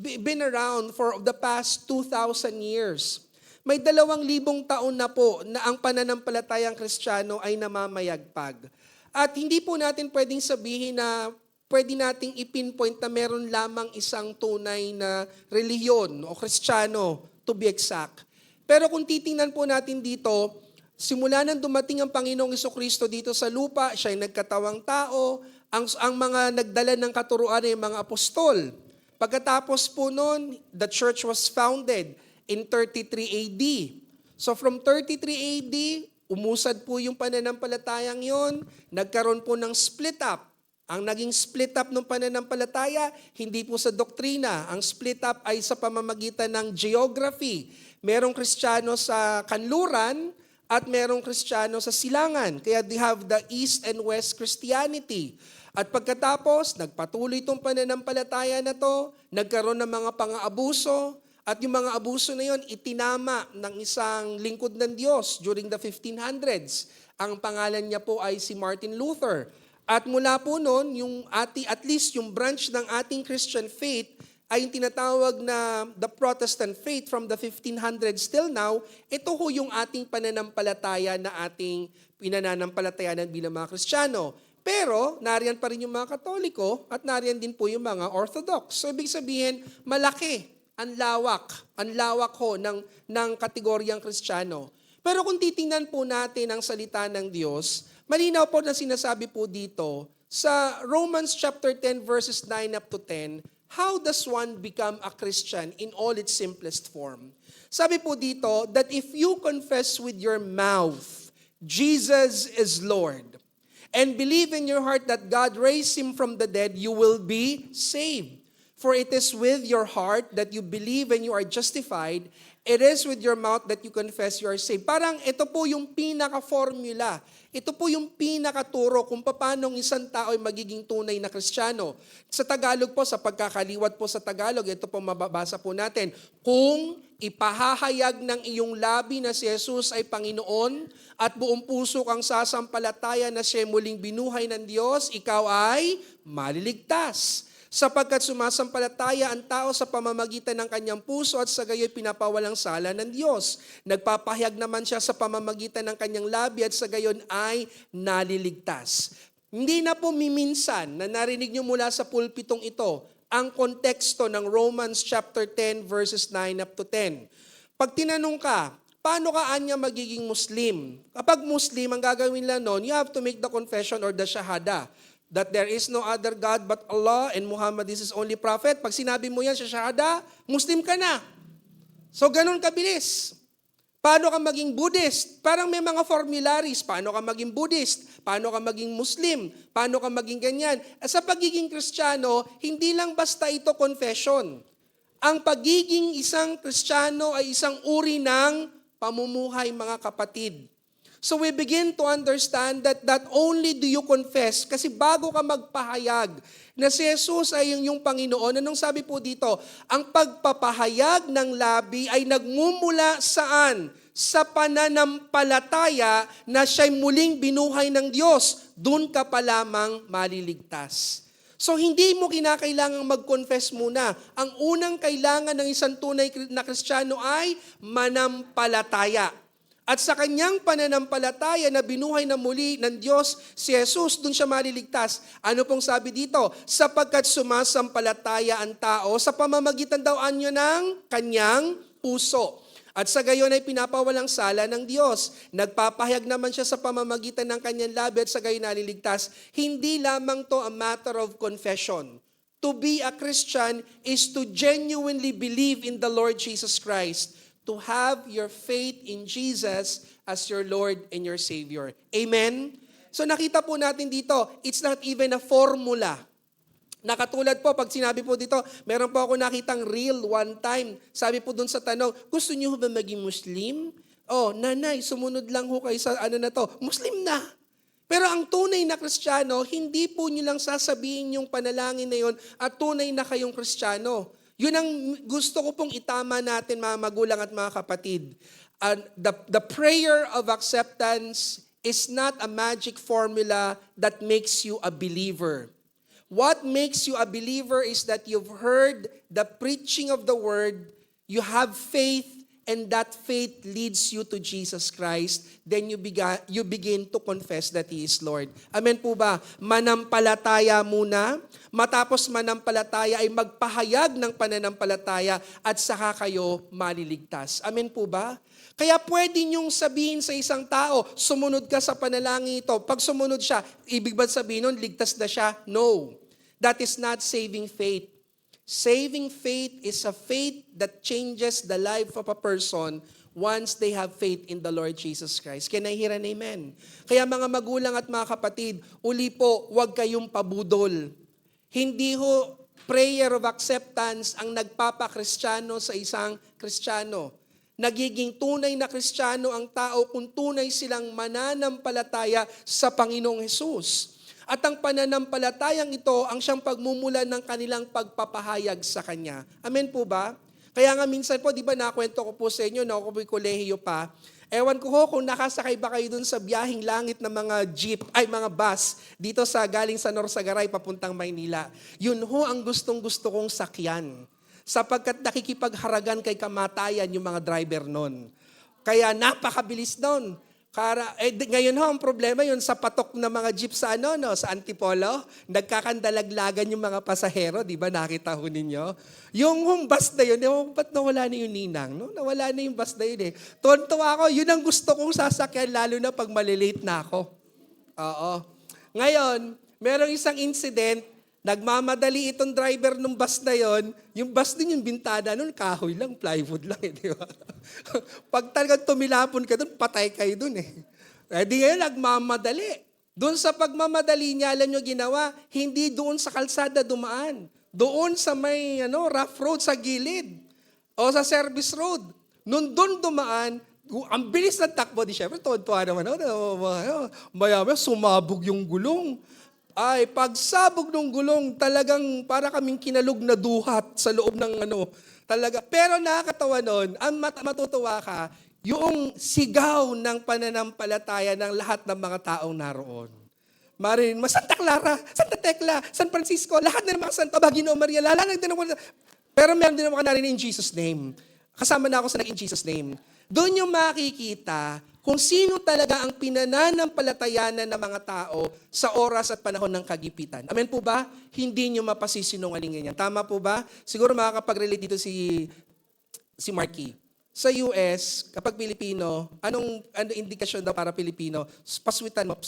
Speaker 4: been around for the past 2,000 years. May 2,000 taon na po na ang pananampalatayang Kristiyano ay namamayagpag. At hindi po natin pwedeng sabihin na pwede nating ipinpoint na meron lamang isang tunay na relihiyon o Kristiyano, to be exact. Pero kung titingnan po natin dito, simula nang dumating ang Panginoong Jesucristo dito sa lupa, siya ay nagkatawang tao, ang mga nagdala ng katuruan ay mga apostol. Pagkatapos po noon, the church was founded in 33 AD. So from 33 AD, umusad po yung pananampalatayang yon, nagkaroon po ng split up. Ang naging split up ng pananampalataya, hindi po sa doktrina. Ang split up ay sa pamamagitan ng geography. Merong Kristiyano sa kanluran at merong Kristiyano sa silangan. Kaya they have the East and West Christianity. At pagkatapos, nagpatuloy itong pananampalataya na to, nagkaroon ng mga pang-aabuso, at yung mga abuso na yon itinama ng isang lingkod ng Diyos during the 1500s. Ang pangalan niya po ay si Martin Luther. At mula po noon, at least yung branch ng ating Christian faith ay yung tinatawag na the Protestant faith from the 1500s till now. Ito ho yung ating pananampalataya na ating pinananampalatayanan bilang mga Kristiyano. Pero nariyan pa rin yung mga Katoliko at nariyan din po yung mga Orthodox. So ibig sabihin, malaki. Ang lawak ho ng kategoryang Kristiyano. Pero kung titingnan po natin ang salita ng Diyos, malinaw po na sinasabi po dito sa Romans chapter 10 verses 9 up to 10, how does one become a Christian in all its simplest form? Sabi po dito that if you confess with your mouth, Jesus is Lord, and believe in your heart that God raised Him from the dead, you will be saved. For it is with your heart that you believe and you are justified. It is with your mouth that you confess you are saved. Parang ito po yung pinaka-formula. Ito po yung pinakaturo kung paano isang tao ay magiging tunay na Kristiyano. Sa Tagalog po, sa pagkakaliwat po sa Tagalog, ito po mababasa po natin. Kung ipahahayag ng iyong labi na si Jesus ay Panginoon at buong puso kang sasampalataya na siya muling binuhay ng Diyos, ikaw ay maliligtas. Sapagkat sumasampalataya ang tao sa pamamagitan ng kanyang puso at sa gayoy pinapawalang sala ng Diyos. Nagpapahayag naman siya sa pamamagitan ng kanyang labi at sa gayon ay naliligtas. Hindi na po miminsan na narinig niyo mula sa pulpitong ito ang konteksto ng Romans chapter 10 verses 9 up to 10. Pag tinanong ka, paano ka anya magiging Muslim? Kapag Muslim, ang gagawin lang noon, you have to make the confession or the shahada that there is no other God but Allah and Muhammad is His only prophet. Pag sinabi mo yan sa shahada, Muslim ka na. So ganun kabilis. Paano ka maging Buddhist? Parang may mga formularies. Paano ka maging Buddhist? Paano ka maging Muslim? Paano ka maging ganyan? Sa pagiging Kristiyano, hindi lang basta ito confession. Ang pagiging isang Kristiyano ay isang uri ng pamumuhay, mga kapatid. So we begin to understand that not only do you confess, kasi bago ka magpahayag na si Jesus ay yung Panginoon, anong sabi po dito? Ang pagpapahayag ng labi ay nagmumula saan? Sa pananampalataya na siya'y muling binuhay ng Diyos. Doon ka pa lamang maliligtas. So hindi mo kinakailangang mag-confess muna. Ang unang kailangan ng isang tunay na Kristiyano ay manampalataya. At sa kanyang pananampalataya na binuhay na muli ng Diyos si Jesus, doon siya maliligtas. Ano pong sabi dito? Sapagkat sumasampalataya ang tao sa pamamagitan daw anyo ng kanyang puso. At sa gayon ay pinapawalang sala ng Diyos. Nagpapahayag naman siya sa pamamagitan ng kanyang labi at sa gayon naliligtas. Hindi lamang to a matter of confession. To be a Christian is to genuinely believe in the Lord Jesus Christ. To have your faith in Jesus as your Lord and your Savior. Amen? So nakita po natin dito, it's not even a formula. Nakatulad po, pag sinabi po dito, meron po ako nakitang reel one time. Sabi po dun sa tanong, gusto niyo ba maging Muslim? Oh, nanay, sumunod lang ho kayo sa ano na to. Muslim na. Pero ang tunay na Kristiyano, hindi po niyo lang sasabihin yung panalangin na yun at tunay na kayong Kristiyano. Yun ang gusto ko pong itama natin, mga magulang at mga kapatid. The prayer of acceptance is not a magic formula that makes you a believer. What makes you a believer is that you've heard the preaching of the word, you have faith, and that faith leads you to Jesus Christ. Then you begin to confess that He is Lord. Amen po ba? Manampalataya muna. Matapos manampalataya ay magpahayag ng pananampalataya at saka kayo maliligtas. Amen po ba? Kaya pwede niyong sabihin sa isang tao, sumunod ka sa panalangin ito. Pag sumunod siya, ibig ba sabihin nun, ligtas na siya? No. That is not saving faith. Saving faith is a faith that changes the life of a person once they have faith in the Lord Jesus Christ. Can I hear an amen? Kaya mga magulang at mga kapatid, uli po, huwag kayong pabudol. Hindi ho prayer of acceptance ang nagpapakristyano sa isang Kristiyano. Nagiging tunay na Kristiyano ang tao kung tunay silang mananampalataya sa Panginoong Hesus. At ang pananampalatayang ito ang siyang pagmumulan ng kanilang pagpapahayag sa Kanya. Amen po ba? Kaya nga minsan po, di ba nakwento ko po sa inyo, na ako po'y kolehiyo pa, ewan ko ho kung nakasakay ba kayo dun sa biyaheng langit ng mga jeep, mga bus, dito sa galing sa Norsagaray papuntang Maynila. Yun ho ang gustong-gusto kong sakyan. Sapagkat nakikipagharagan kay kamatayan yung mga driver nun. Kaya napakabilis nun. Ngayon ho, ang problema yun sa patok na mga jeep sa sa Antipolo, nagkakandalaglagan yung mga pasahero, di ba nakita ho ninyo? Yung bus na yun, ba't nawala na yung ninang? No? Nawala na yung bus na yun eh. Tuwan-tuwa ako, yun ang gusto kong sasakyan, lalo na pag malilate na ako. Oo. Ngayon, merong isang incident, nagmamadali itong driver ng bus na yon, yung bus din yung bintana nun, kahoy lang, plywood lang, di ba? Pag talagang tumilapon ka dun, patay kayo dun eh. Di ngayon, nagmamadali. Doon sa pagmamadali niya, alam nyo ginawa, hindi doon sa kalsada dumaan. Doon sa may rough road sa gilid. O sa service road. Nung doon dumaan, ang bilis ng takbo, di syempre, tuwa naman, maya-maya, sumabog yung gulong. Ay, pagsabog ng gulong, talagang para kaming kinalog na duhat sa loob ng talaga. Pero nakakatawa nun, ang matutuwa ka, yung sigaw ng pananampalataya ng lahat ng mga taong naroon. Marin, Santa Clara, Santa Tecla, San Francisco, lahat ng mga Santa Bagino, Maria, lahat din naman. Pero meron din naman narinig in Jesus' name. Kasama na ako sa in Jesus' name. Doon yung makikita kung sino talaga ang pinananampalatayanan ng mga tao sa oras at panahon ng kagipitan. Amen po ba? Hindi nyo mapasisinungalingan yan. Tama po ba? Siguro makakapag-relate dito si Marky. Sa US, kapag Pilipino, anong indikasyon daw para Pilipino? Paswitan mo,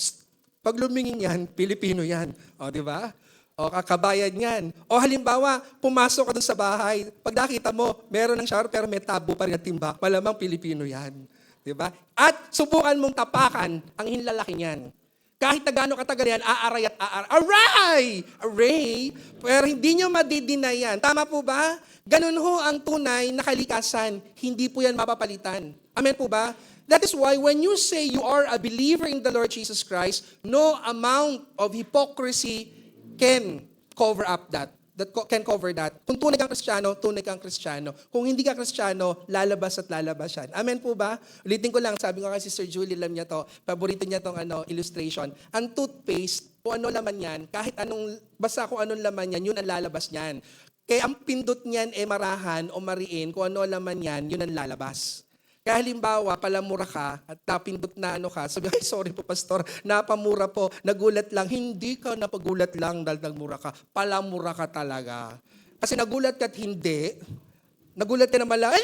Speaker 4: pag lumingin yan, Pilipino yan. O, di ba? O, kakabayan yan. O, halimbawa, pumasok ka dun sa bahay, pag nakita mo, meron ng shower pero may tabo pa rin at timbak, malamang Pilipino yan. Di ba? At subukan mong tapakan ang hinlalaki niyan. Kahit na gaano katagal yan, aaray at aaray! Aray! Pero hindi nyo madidinay yan. Tama po ba? Ganun ho ang tunay na kalikasan. Hindi po yan mapapalitan. Amen po ba? That is why when you say you are a believer in the Lord Jesus Christ, no amount of hypocrisy can cover up that. Can cover that. Kung tunay kang Kristiyano, tunay kang Kristiyano. Kung hindi ka Kristiyano, lalabas at lalabas yan. Amen po ba? Ulitin ko lang, sabi ko kay Sister Julie, alam niya to, paborito niya tong illustration. Ang toothpaste, kung ano laman yan, kahit anong, basta kung anong laman yan, yun ang lalabas niyan. Kaya ang pindot niyan marahan o mariin, kung ano laman yan, yun ang lalabas. Kaya halimbawa, palamura ka at napindot na sabi, ay sorry po pastor, napamura po, nagulat lang. Hindi ka napagulat lang dahil nagmura ka, palamura ka talaga. Kasi nagulat ka at nagulat ka naman lang,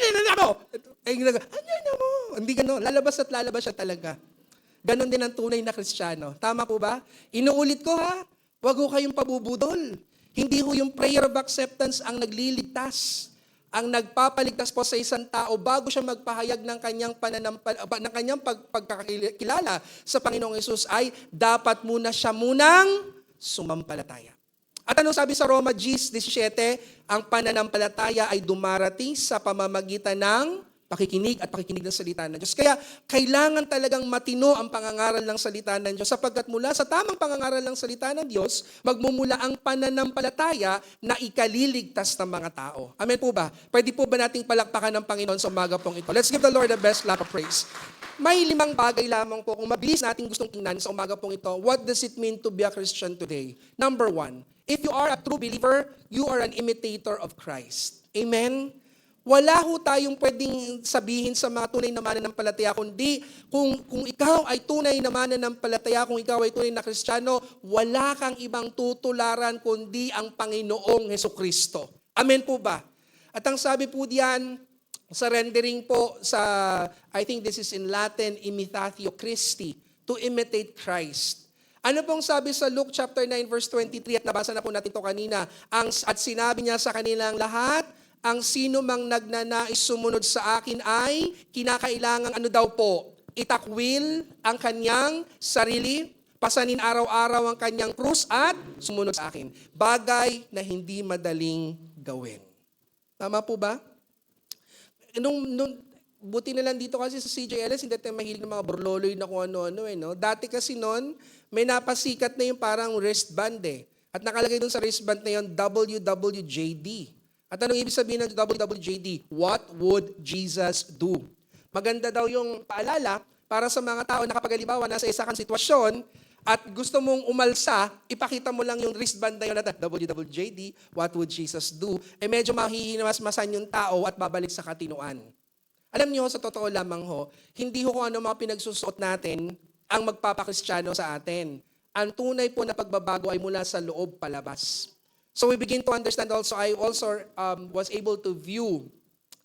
Speaker 4: hindi gano'n, lalabas at lalabas siya talaga. Ganon din ang tunay na Kristiyano. Tama po ba? Inuulit ko ha, wag ho kayong pabubudol. Hindi ho yung prayer of acceptance ang nagliligtas. Ang nagpapaligtas po sa isang tao bago siya magpahayag ng kanyang pagkakilala sa Panginoong Hesus ay dapat muna siya munang sumampalataya. At ano sabi sa Roma 10:17? Ang pananampalataya ay dumarating sa pamamagitan ng pakikinig at pakikinig ng salita ng Diyos. Kaya kailangan talagang matino ang pangangaral ng salita ng Diyos sapagkat mula sa tamang pangangaral ng salita ng Diyos, magmumula ang pananampalataya na ikaliligtas ng mga tao. Amen po ba? Pwede po ba nating palakpakan ng Panginoon sa umaga pong ito? Let's give the Lord the best clap of praise. May 5 bagay lamang po kung mabilis natin gustong tingnan sa umaga pong ito. What does it mean to be a Christian today? Number 1, if you are a true believer, you are an imitator of Christ. Amen? Wala ho tayong pwedeng sabihin sa mga tunay na mananampalataya, kundi kung ikaw ay tunay na mananampalataya, kung ikaw ay tunay na Kristiyano, wala kang ibang tutularan kundi ang Panginoong Hesukristo. Amen po ba? At ang sabi po diyan, sa rendering po sa, I think this is in Latin, imitatio Christi, to imitate Christ. Ano pong sabi sa Luke chapter 9 verse 23 at nabasa na po natin ito kanina, at sinabi niya sa kanilang lahat, ang sino mang nagnanais sumunod sa akin ay kinakailangang ano daw po, itakwil ang kanyang sarili, pasanin araw-araw ang kanyang krus at sumunod sa akin. Bagay na hindi madaling gawin. Tama po ba? Buti na lang dito kasi sa CJLS, hindi tayo mahilig ng mga burloloy na kung ano-ano. No? Dati kasi noon, may napasikat na yung parang wristband At nakalagay dun sa wristband na yun, WWJD. At anong ibig sabihin ng WWJD? What would Jesus do? Maganda daw yung paalala para sa mga tao na kapag halimbawa nasa isa kang sitwasyon at gusto mong umalsa, ipakita mo lang yung wristband na yun na WWJD, what would Jesus do? Medyo mahihinamas-masan yung tao at babalik sa katinuan. Alam niyo, sa totoo lamang hindi kung ano mga pinagsusuot natin ang magpapakristyano sa atin. Ang tunay po na pagbabago ay mula sa loob palabas. So we begin to understand also, I also was able to view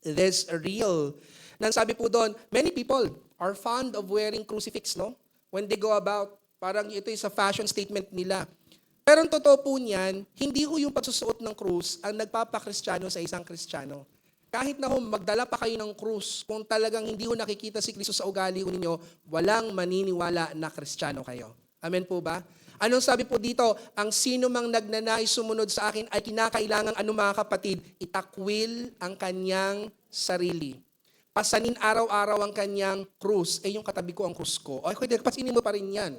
Speaker 4: this real. Nang sabi po doon, many people are fond of wearing crucifix, no? When they go about, parang ito is a fashion statement nila. Pero ang totoo po niyan, hindi ho yung pagsusuot ng krus ang nagpapakristyano sa isang Kristiyano. Kahit na magdala pa kayo ng krus, kung talagang hindi ho nakikita si Kristo sa ugali ninyo, walang maniniwala na Kristiyano kayo. Amen po ba? Anong sabi po dito? Ang sino mang nagnanais sumunod sa akin ay kinakailangan, mga kapatid, itakwil ang kanyang sarili. Pasanin araw-araw ang kanyang krus. Yung katabi ko ang krus ko. Pasinin mo pa rin yan.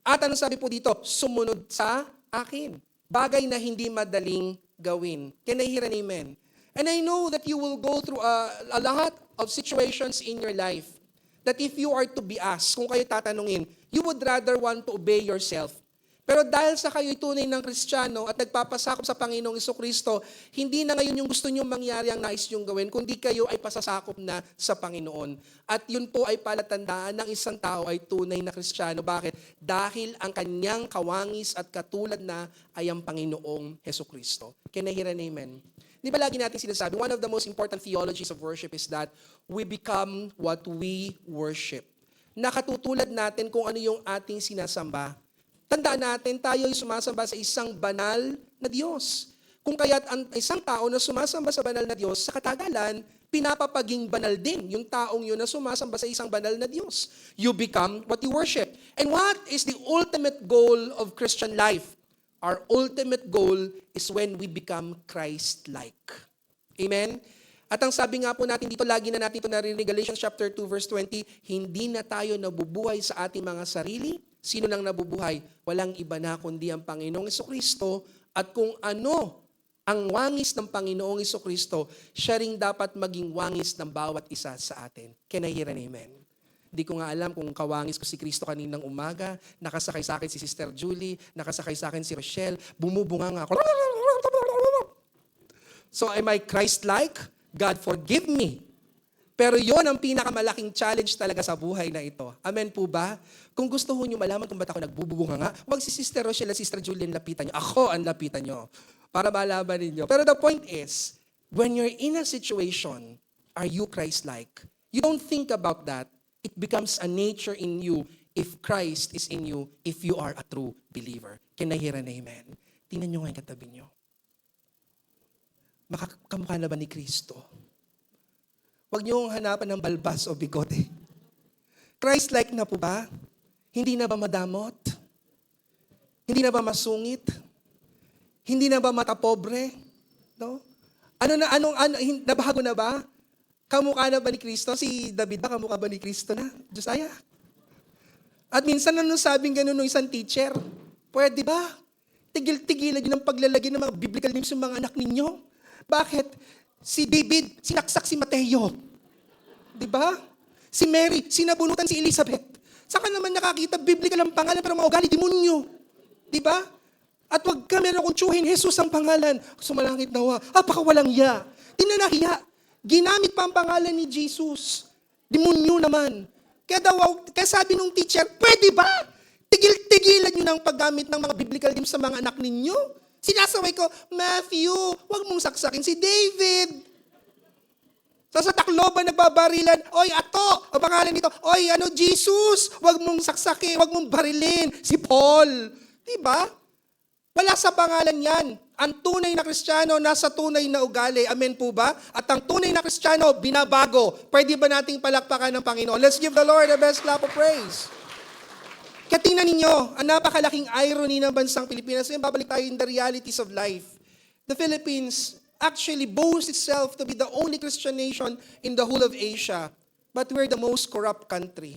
Speaker 4: At anong sabi po dito? Sumunod sa akin. Bagay na hindi madaling gawin. Can I hear an amen? And I know that you will go through a lot of situations in your life that if you are to be asked, kung kayo tatanungin, you would rather want to obey yourself. Pero dahil sa kayo'y tunay ng Kristiyano at nagpapasakop sa Panginoong Hesukristo, hindi na ngayon yung gusto nyong mangyari ang nais nyong gawin, kundi kayo ay pasasakop na sa Panginoon. At yun po ay palatandaan ng isang tao ay tunay na Kristiyano. Bakit? Dahil ang kanyang kawangis at katulad na ay ang Panginoong Hesukristo. Can I hear an amen? Di ba lagi natin sinasabi, one of the most important theologies of worship is that we become what we worship. Nakatutulad natin kung ano yung ating sinasamba. Tandaan natin, tayo ay sumasamba sa isang banal na Diyos. Kung kaya't ang isang tao na sumasamba sa banal na Diyos, sa katagalan, pinapapaging banal din yung taong yun na sumasamba sa isang banal na Diyos. You become what you worship. And what is the ultimate goal of Christian life? Our ultimate goal is when we become Christ-like. Amen? At ang sabi nga po natin dito, lagi na natin ito narinig, Galatians chapter 2 verse 20, hindi na tayo nabubuhay sa ating mga sarili. Sino lang nabubuhay? Walang iba na kundi ang Panginoong Jesucristo. At kung ano ang wangis ng Panginoong Jesucristo, siya ring dapat maging wangis ng bawat isa sa atin. Can I hear an amen? Hindi ko nga alam kung kawangis ko si Kristo kaninang umaga, nakasakay sa akin si Sister Julie, nakasakay sa akin si Rochelle, bumubunga nga ako. So am I Christ-like? God forgive me. Pero yon ang pinakamalaking challenge talaga sa buhay na ito. Amen po ba? Kung gusto ho nyo malaman kung ba't ako nagbububunga nga, huwag si Sister Rochelle at Sister Julie ang lapitan nyo. Ako ang lapitan nyo. Para malaman ninyo. Pero the point is, when you're in a situation, are you Christ-like? You don't think about that. It becomes a nature in you if Christ is in you, if you are a true believer. Can I hear an amen? Tingnan nyo nga yung katabi nyo. Makakamukha na ba ni Kristo? Huwag niyong hanapan ng balbas o bigote. Christ-like na po ba? Hindi na ba madamot? Hindi na ba masungit? Hindi na ba matapobre? No? Nabago na ba? Kamukha na ba ni Kristo? Si David ba kamukha ba ni Kristo na? Josiah. At minsan sabing ganun ng isang teacher, pwede ba? Tigil-tigilan niyo ng paglalagay ng mga biblical names sa mga anak ninyo. Bakit? Si David, sinaksak si Mateo. Di ba? Si Mary, sinabunutan si Elizabeth. Saka naman nakakita, biblical ang pangalan, pero mga ugali, demonyo. Di ba? At wag ka meron kong tsuhin, Jesus ang pangalan. Sumalangit nawa, apakawalang ya. Tinanahiya. Ginamit pa ang pangalan ni Jesus. Demonyo naman. Kaya sabi nung teacher, pwede ba? Tigil-tigilan nyo ng paggamit ng mga biblical names sa mga anak ninyo. Sinasaway ko, Matthew, wag mong saksakin si David. Sa Tacloban nagbabarilan, oy, ato, ang pangalan nito, oy, Jesus, wag mong saksakin, wag mong barilin, si Paul. Diba? Wala sa pangalan yan. Ang tunay na Kristiyano, nasa tunay na ugali. Amen po ba? At ang tunay na Kristiyano, binabago. Pwede ba nating palakpakan ng Panginoon? Let's give the Lord the best clap of praise. Kaya tingnan ninyo, ang napakalaking irony ng bansang Pilipinas. Ngayon, babalik tayo in the realities of life. The Philippines actually boasts itself to be the only Christian nation in the whole of Asia. But we're the most corrupt country.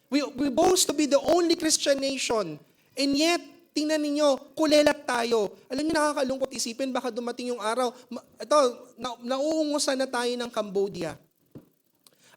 Speaker 4: We boast to be the only Christian nation. And yet, tingnan ninyo, kulelat tayo. Alam niyo, nakakalungkot isipin, baka dumating yung araw. Nauungusan na tayo ng Cambodia.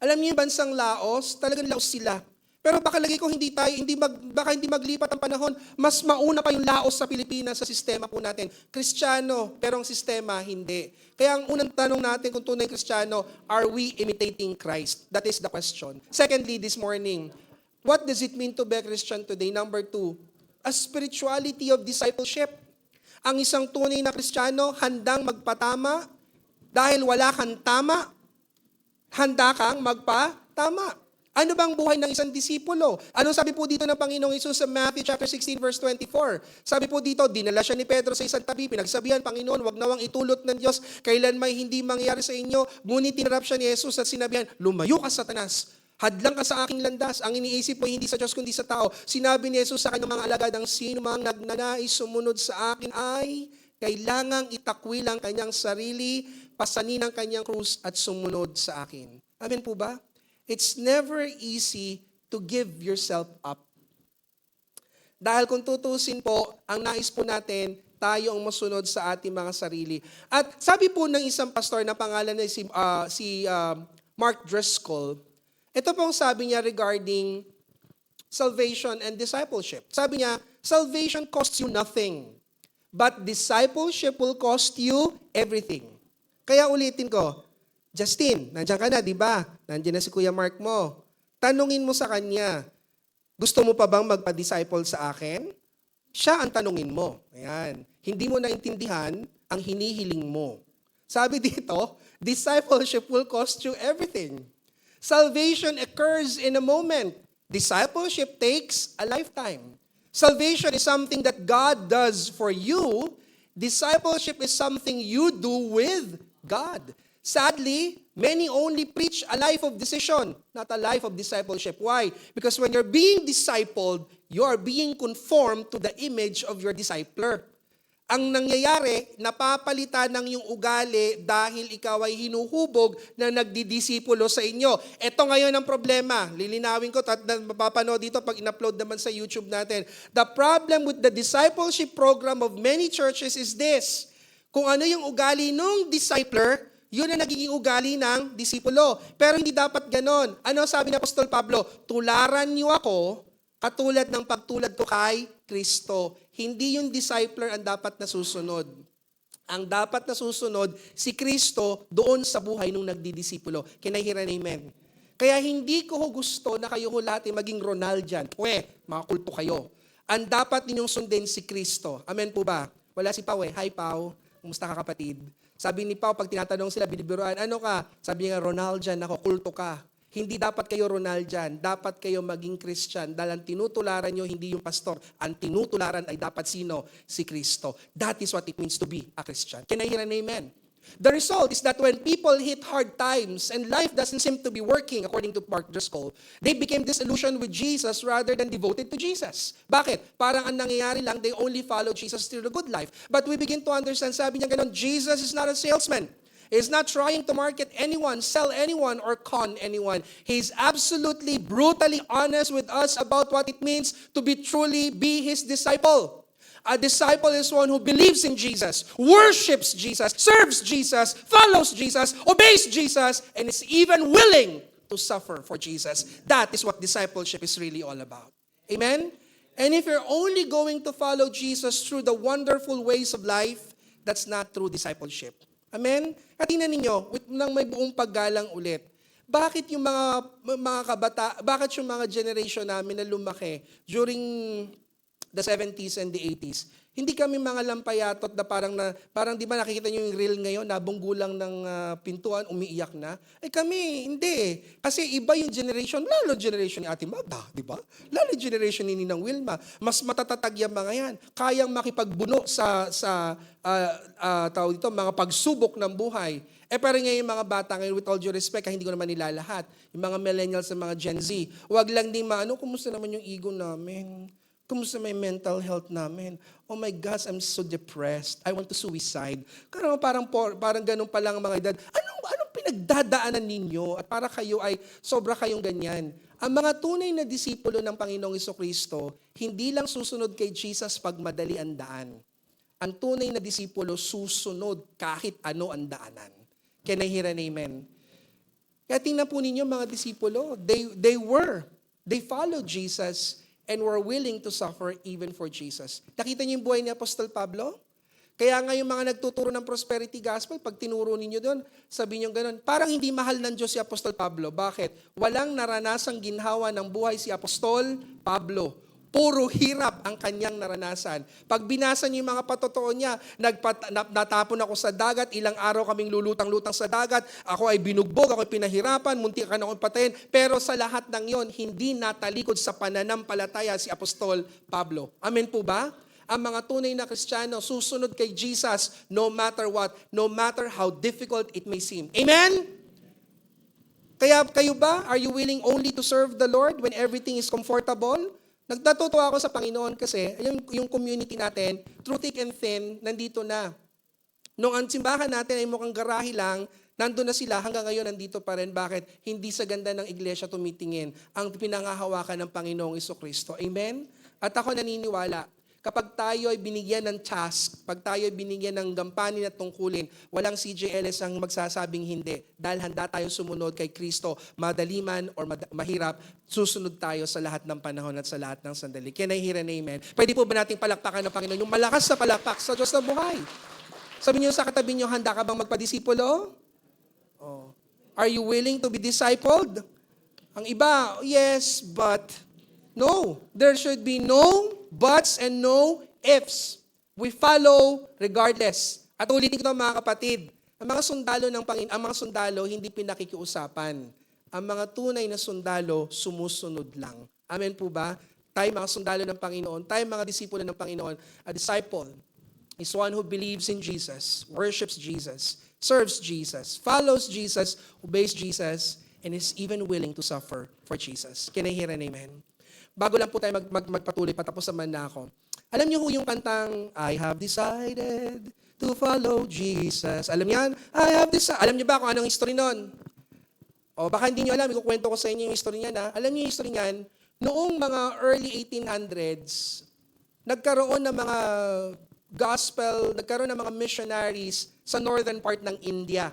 Speaker 4: Alam niyo yung bansang Laos, talagang Laos sila. Pero baka lagi ko baka hindi maglipat ang panahon, mas mauna pa yung Laos sa Pilipinas sa sistema po natin. Kristiyano, pero ang sistema hindi. Kaya ang unang tanong natin kung tunay Kristiyano, are we imitating Christ? That is the question. Secondly, this morning, what does it mean to be a Christian today? Number 2, a spirituality of discipleship. Ang isang tunay na Kristiyano, handang magpatama, dahil wala kang tama, handa kang magpatama. Ano bang buhay ng isang disipulo? Ano sabi po dito ng Panginoong Hesus sa Matthew chapter 16 verse 24? Sabi po dito, dinala siya ni Pedro sa isang tabi, pinagsabihan, Panginoon, wag nawang itulot ng Diyos, kailan may hindi mangyari sa inyo. Ngunit tinarap siya ni Jesus at sinabihan, lumayo ka, Satanas. Hadlang ka sa aking landas. Ang iniisip mo hindi sa Diyos kundi sa tao. Sinabi ni Jesus sa kanyang mga alagad, ang sino mang nagnanais sumunod sa akin ay kailangang itakwil ang kanyang sarili, pasanin ang kanyang krus at sumunod sa akin. Amen po ba? It's never easy to give yourself up. Dahil kung tutusin po, ang nais po natin, tayo ang masunod sa ating mga sarili. At sabi po ng isang pastor na pangalan na si Mark Driscoll, ito pong sabi niya regarding salvation and discipleship. Sabi niya, salvation costs you nothing, but discipleship will cost you everything. Kaya ulitin ko, Justin, nandiyan ka na, di ba? Nandiyan na si Kuya Mark mo. Tanungin mo sa kanya, gusto mo pa bang magpa-disciple sa akin? Siya ang tanungin mo. Ayan. Hindi mo naintindihan ang hinihiling mo. Sabi dito, discipleship will cost you everything. Salvation occurs in a moment. Discipleship takes a lifetime. Salvation is something that God does for you. Discipleship is something you do with God. Sadly, many only preach a life of decision, not a life of discipleship. Why? Because when you're being discipled, you are being conformed to the image of your discipler. Ang nangyayari, napapalitan ng iyong ugali dahil ikaw ay hinuhubog na nagdidisipulo sa inyo. Ito ngayon ang problema. Lilinawin ko at mapapanood dito pag in-upload naman sa YouTube natin. The problem with the discipleship program of many churches is this. Kung ano yung ugali ng discipler, yun ang nagiging ugali ng disipulo. Pero hindi dapat ganon. Ano sabi ni Apostol Pablo? Tularan niyo ako katulad ng pagtulad ko kay Kristo. Hindi yung discipler ang dapat na susunod. Ang dapat na susunod, si Kristo doon sa buhay nung nagdidisipulo. Can I hear an amen? Kaya hindi ko gusto na kayo lahat ay maging Ronald dyan. Mga kulto kayo. Ang dapat ninyong sundin si Kristo. Amen po ba? Wala si Pao Hi Pao. Kumusta ka kapatid? Sabi ni Pao, pag tinatanong sila, binibiruan, ano ka? Sabi niya, Ronald dyan ako, kulto ka. Hindi dapat kayo Ronald dyan. Dapat kayo maging Christian. Dahil ang tinutularan nyo, hindi yung pastor. Ang tinutularan ay dapat sino? Si Kristo. That is what it means to be a Christian. Can I hear an amen? The result is that when people hit hard times and life doesn't seem to be working, according to Mark Driscoll, they became disillusioned with Jesus rather than devoted to Jesus. Bakit? Parang ang nangyayari lang, they only follow Jesus through the good life. But we begin to understand, sabi niya ganun, Jesus is not a salesman. He's not trying to market anyone, sell anyone, or con anyone. He's absolutely, brutally honest with us about what it means to truly be His disciple. A disciple is one who believes in Jesus, worships Jesus, serves Jesus, follows Jesus, obeys Jesus, and is even willing to suffer for Jesus. That is what discipleship is really all about. Amen? And if you're only going to follow Jesus through the wonderful ways of life, that's not true discipleship. Amen? At tingnan ninyo, nang may buong paggalang ulit, bakit yung bakit yung mga generation namin na lumaki during the 70s and the 80s, hindi kami mga lampayatot na parang di ba nakikita niyo yung reel ngayon, nabunggo lang ng pintuan, umiiyak na? Kami, hindi. Kasi iba yung generation, lalo generation ni Ate Magda, di ba? Lalo yung generation ni Ninang Wilma. Mas matatatag yung mga yan. Kayang makipagbuno sa tawag dito, mga pagsubok ng buhay. Pero ngayon yung mga bata ngayon, with all due respect, hindi ko naman nila lahat. Yung mga millennials sa mga Gen Z, wag lang din kumusta naman yung ego namin? Kumusta may mental health namin? Oh my gosh, I'm so depressed. I want to suicide. Parang ganun pa lang ang mga edad. Anong pinagdadaanan ninyo? At para kayo ay sobra kayong ganyan. Ang mga tunay na disipulo ng Panginoong Jesucristo, hindi lang susunod kay Jesus pag madali ang daan. Ang tunay na disipulo susunod kahit ano ang daanan. Can I hear an amen? Kaya tingnan po ninyo mga disipulo, they followed Jesus and were willing to suffer even for Jesus. Nakita niyo yung buhay ni Apostol Pablo? Kaya nga yung mga nagtuturo ng prosperity gospel, pag tinuro ninyo doon, sabi niyo gano'n, parang hindi mahal ng Diyos si Apostol Pablo. Bakit? Walang naranasang ginhawa ng buhay si Apostol Pablo. Puro hirap ang kanyang naranasan. Pag binasa niyo yung mga patotoo niya, natapon ako sa dagat, ilang araw kaming lulutang-lutang sa dagat, ako ay binugbog, ako ay pinahirapan, muntik ka na akong patayin. Pero sa lahat ng yon, hindi natalikod sa pananampalataya si Apostol Pablo. Amen po ba? Ang mga tunay na Kristiyano, susunod kay Jesus no matter what, no matter how difficult it may seem. Amen? Kaya kayo ba, are you willing only to serve the Lord when everything is comfortable? Nagtatutuwa ako sa Panginoon kasi yung community natin, through thick and thin, nandito na. Nung ang simbahan natin ay mukhang garahe lang, nandun na sila, hanggang ngayon nandito pa rin. Bakit? Hindi sa ganda ng iglesia tumitingin ang pinangahawakan ng Panginoong Jesucristo. Amen? At ako naniniwala, kapag tayo ay binigyan ng task, pag tayo ay binigyan ng gampanin at tungkulin, walang CJLS ang magsasabing hindi. Dahil handa tayo sumunod kay Kristo, madali man or mahirap, susunod tayo sa lahat ng panahon at sa lahat ng sandali. Can I hear an amen? Pwede po ba nating palakpakan ng Panginoon? Yung malakas na palakpak sa Diyos na buhay. Sabi niyo sa katabi niyo, handa ka bang magpadisipulo? Oh. Are you willing to be discipled? Ang iba, yes, but no. There should be no buts and no ifs. We follow regardless. At ulitin ko mga kapatid, ang mga sundalo ng Panginoon, ang mga sundalo hindi pinakikiusapan. Ang mga tunay na sundalo sumusunod lang. Amen po ba? Tayo mga sundalo ng Panginoon, tayo mga disipulo ng Panginoon. A disciple is one who believes in Jesus, worships Jesus, serves Jesus, follows Jesus, obeys Jesus, and is even willing to suffer for Jesus. Can I hear an amen? Bago lang po tayo magpatuloy, patapos naman na ako. Alam niyo ho yung kantang, I have decided to follow Jesus. Alam niyo yan? Alam niyo ba kung anong history nun? O baka hindi niyo alam, ikukwento ko sa inyo yung history niyan. Alam niyo yung history niyan? Noong mga early 1800s, nagkaroon ng mga gospel, nagkaroon ng mga missionaries sa northern part ng India.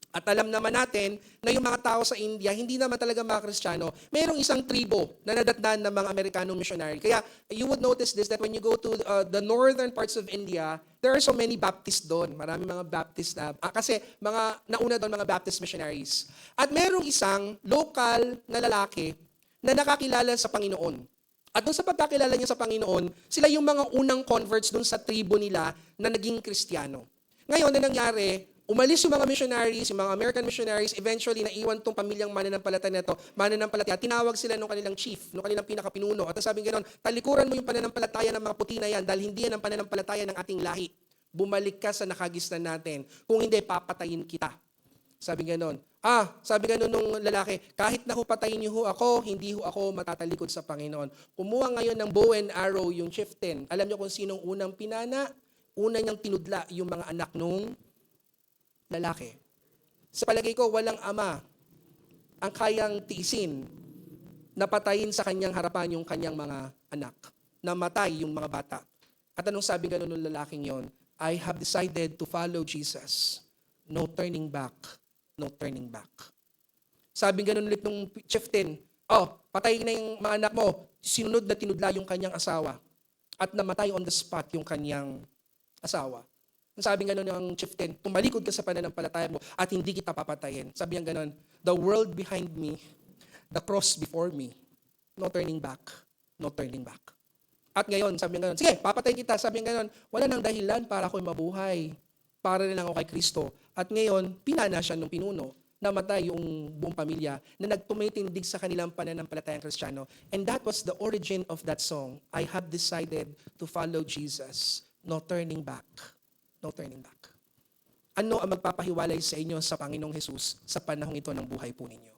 Speaker 4: At alam naman natin na yung mga tao sa India, hindi naman talaga mga Kristiyano. Mayroong isang tribo na nadatnan ng mga Amerikanong missionary. Kaya you would notice this that when you go to the northern parts of India, there are so many Baptists doon. Marami mga Baptist na, kasi mga nauna doon mga Baptist missionaries. At mayroong isang local na lalaki na nakakilala sa Panginoon. At doon sa pagkakilala niya sa Panginoon, sila yung mga unang converts doon sa tribo nila na naging Kristiyano. Ngayon, na nangyari, umalis yung mga missionaries, yung mga American missionaries, eventually naiwan tong pamilyang mananampalataya na ito, mananampalataya, tinawag sila ng kanilang chief, ng kanilang pinakapinuno. At sabi ganoon, talikuran mo yung pananampalataya ng mga puti na yan dahil hindi yan ang pananampalataya ng ating lahi. Bumalik ka sa nakagisnan natin. Kung hindi, papatayin kita. Sabi ganoon. Sabi ganoon nung lalaki, kahit na ho patayin niyo ho ako, hindi ho ako matatalikod sa Panginoon. Kumuha ngayon ng bow and arrow yung chieftain. Alam niyo kung sinong unang pinana? Una niyang tinudla yung mga anak nung lalaki. Sa palagay ko, walang ama ang kayang tiisin na patayin sa kanyang harapan yung kanyang mga anak. Namatay yung mga bata. At anong sabi gano'n ng lalaking yon? I have decided to follow Jesus. No turning back. No turning back. Sabi gano'n ulit ng chieftain, patayin na yung mga anak mo. Sinunod na tinudla yung kanyang asawa. At namatay on the spot yung kanyang asawa. Sabi nga ng chieftain, tumalikod ka sa pananampalataya mo at hindi kita papatayin. Sabi nga ganon, the world behind me, the cross before me, no turning back, no turning back. At ngayon, sabi nga ganon, sige, papatayin kita. Sabi nga ganon, wala nang dahilan para ako'y mabuhay. Para na lang ako kay Kristo. At ngayon, pinana siya ng pinuno. Namatay yung buong pamilya na nagtumitindig sa kanilang pananampalatayang Kristiyano. And that was the origin of that song, I have decided to follow Jesus, no turning back. No turning back. Ano ang magpapahiwalay sa inyo sa Panginoong Hesus sa panahong ito ng buhay po ninyo?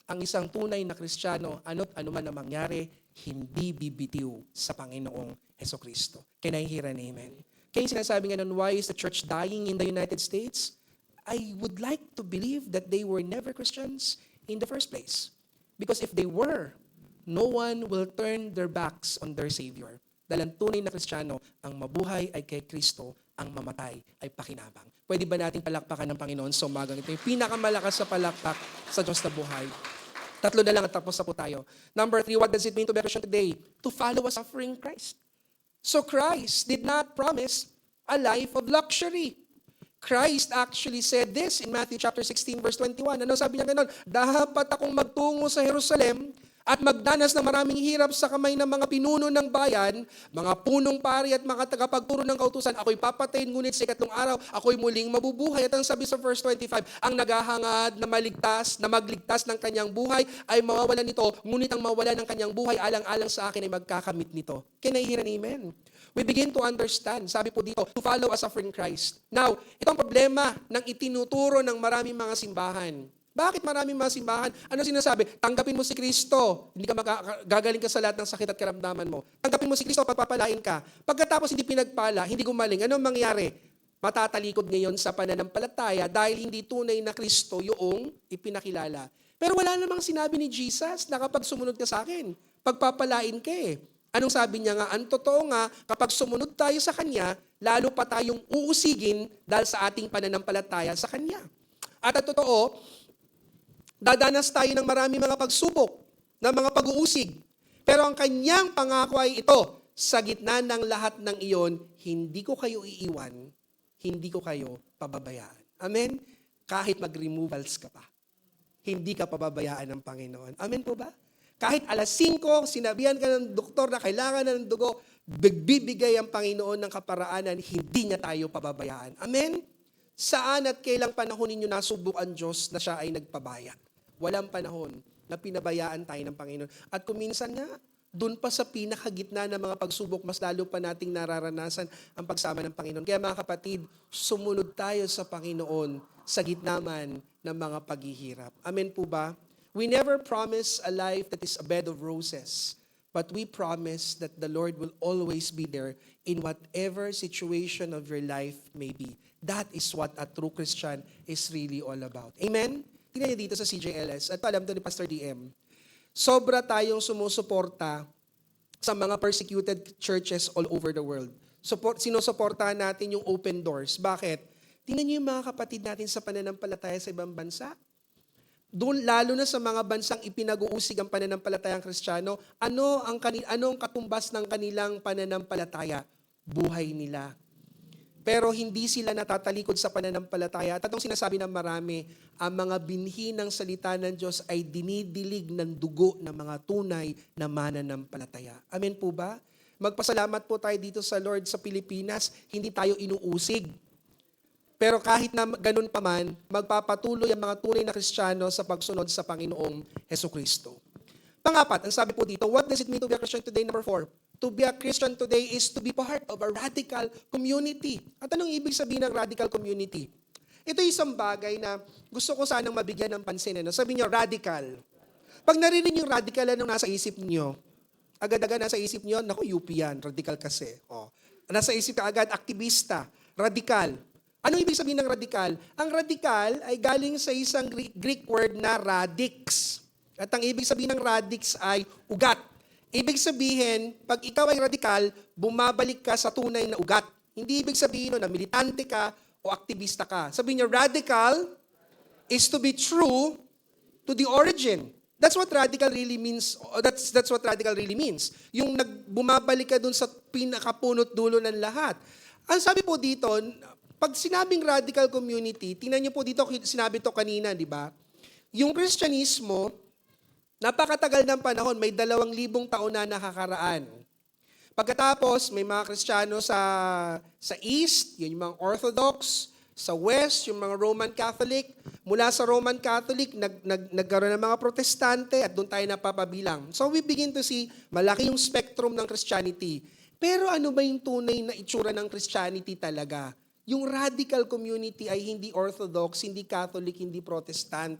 Speaker 4: Ang isang tunay na Kristiyano, ano't ano man ang mangyari, hindi bibitiw sa Panginoong Hesukristo. Can I hear an amen? Kaya sinasabi nga nun, why is the church dying in the United States? I would like to believe that they were never Christians in the first place. Because if they were, no one will turn their backs on their Savior. Dahil ang tunay na Kristiyano, ang mabuhay ay kay Kristo, ang mamatay ay pakinabang. Pwede ba nating palakpakan ng Panginoon sa umagang ito? Yung pinakamalakas sa palakpak sa Diyos na buhay. 3 na lang at tapos na po tayo. Number 3, what does it mean to be a Christian today? To follow a suffering Christ. So Christ did not promise a life of luxury. Christ actually said this in Matthew chapter 16 verse 21. Ano sabi niya gano'n? Dapat akong magtungo sa Jerusalem at magdanas ng maraming hirap sa kamay ng mga pinuno ng bayan, mga punong pari at mga tagapagturo ng kautusan. Ako'y papatayin, ngunit sa ikatlong araw, ako'y muling mabubuhay. At ang sabi sa verse 25, ang naghahangad na magligtas ng kanyang buhay ay mawawalan nito, ngunit ang mawala ng kanyang buhay alang-alang sa akin ay magkakamit nito. Can I hear an amen? We begin to understand, sabi po dito, to follow a suffering Christ. Now, itong problema ng itinuturo ng maraming mga simbahan. Bakit maraming mga simbahan? Ano sinasabi? Tanggapin mo si Kristo. Hindi ka gagaling ka sa lahat ng sakit at karamdaman mo. Tanggapin mo si Kristo, papapalain ka. Pagkatapos hindi pinagpala, hindi gumaling, anong mangyari? Matatalikod ngayon sa pananampalataya dahil hindi tunay na Kristo yung ipinakilala. Pero wala namang sinabi ni Jesus na kapag sumunod ka sa akin, pagpapalain ka eh. Anong sabi niya nga? Ang totoo nga, kapag sumunod tayo sa Kanya, lalo pa tayong uusigin dahil sa ating pananampalataya sa Kanya. At ang totoo, dadanas tayo ng marami mga pagsubok, ng mga pag-uusig. Pero ang Kanyang pangako ay ito, sa gitna ng lahat ng iyon, hindi ko kayo iiwan, hindi ko kayo pababayaan. Amen? Kahit mag-removals ka pa, hindi ka pababayaan ng Panginoon. Amen po ba? Kahit alas 5, sinabihan ka ng doktor na kailangan na ng dugo, bibigay ang Panginoon ng kaparaanan, hindi niya tayo pababayaan. Amen? Saan at kailang panahon ninyo nasubok ang Diyos na siya ay nagpabaya? Walang panahon na pinabayaan tayo ng Panginoon. At kung minsan nga, Doon pa sa pinakagitna ng mga pagsubok, mas lalo pa nating nararanasan ang pagsama ng Panginoon. Kaya mga kapatid, sumunod tayo sa Panginoon sa gitna man ng mga paghihirap. Amen po ba? We never promise a life that is a bed of roses, but we promise that the Lord will always be there in whatever situation of your life may be. That is what a true Christian is really all about. Amen? Tingnan niyo dito sa CJLS. At alam to ni Pastor DM. Sobra tayong sumusuporta sa mga persecuted churches all over the world. Sinusuportahan natin yung open doors. Bakit? Tingnan niyo yung mga kapatid natin sa pananampalataya sa ibang bansa. Doon, lalo na sa mga bansang ipinag-uusig ang pananampalatayang Kristiyano, ano ang katumbas ng kanilang pananampalataya? Buhay nila. Pero hindi sila natatalikod sa pananampalataya. At itong sinasabi ng marami, ang mga binhi ng salita ng Diyos ay dinidilig ng dugo ng mga tunay na mananampalataya. Amen po ba? Magpasalamat po tayo dito sa Lord sa Pilipinas, hindi tayo inuusig. Pero kahit na ganun pa man, magpapatuloy ang mga tunay na Kristiyano sa pagsunod sa Panginoong Hesukristo. Pangapat, ang sabi po dito, what does it mean to be a Christian today? Number 4, to be a Christian today is to be part of a radical community. At anong ibig sabihin ng radical community? Ito isang bagay na gusto ko sanang mabigyan ng pansin. Sabi niyo, radical. Pag narinig yung radical, anong nasa isip niyo? Agad-agad nasa isip niyo, naku, UP yan, radical kasi. Nasa isip ka agad, aktivista, radical. Anong ibig sabihin ng radical? Ang radical ay galing sa isang Greek word na radix. At ang ibig sabihin ng radix ay ugat. Ibig sabihin, pag ikaw ay radikal, bumabalik ka sa tunay na ugat. Hindi ibig sabihin na militante ka o aktivista ka. Sabihin niyo, radical is to be true to the origin. That's what radical really means. That's what radical really means. Yung bumabalik ka dun sa pinakapunot dulo ng lahat. Ang sabi po dito, pag sinabing radical community, tingnan niyo po dito, sinabi to kanina, di ba? Yung Kristyanismo, napakatagal ng panahon, may 2,000 taon na nakakaraan. Pagkatapos, may mga Kristiyano sa East, yun yung mga Orthodox, sa West, yung mga Roman Catholic. Mula sa Roman Catholic, nagkaroon ng mga Protestante at doon tayo napapabilang. So we begin to see, malaki yung spectrum ng Christianity. Pero ano ba yung tunay na itsura ng Christianity talaga? Yung radical community ay hindi Orthodox, hindi Catholic, hindi Protestant.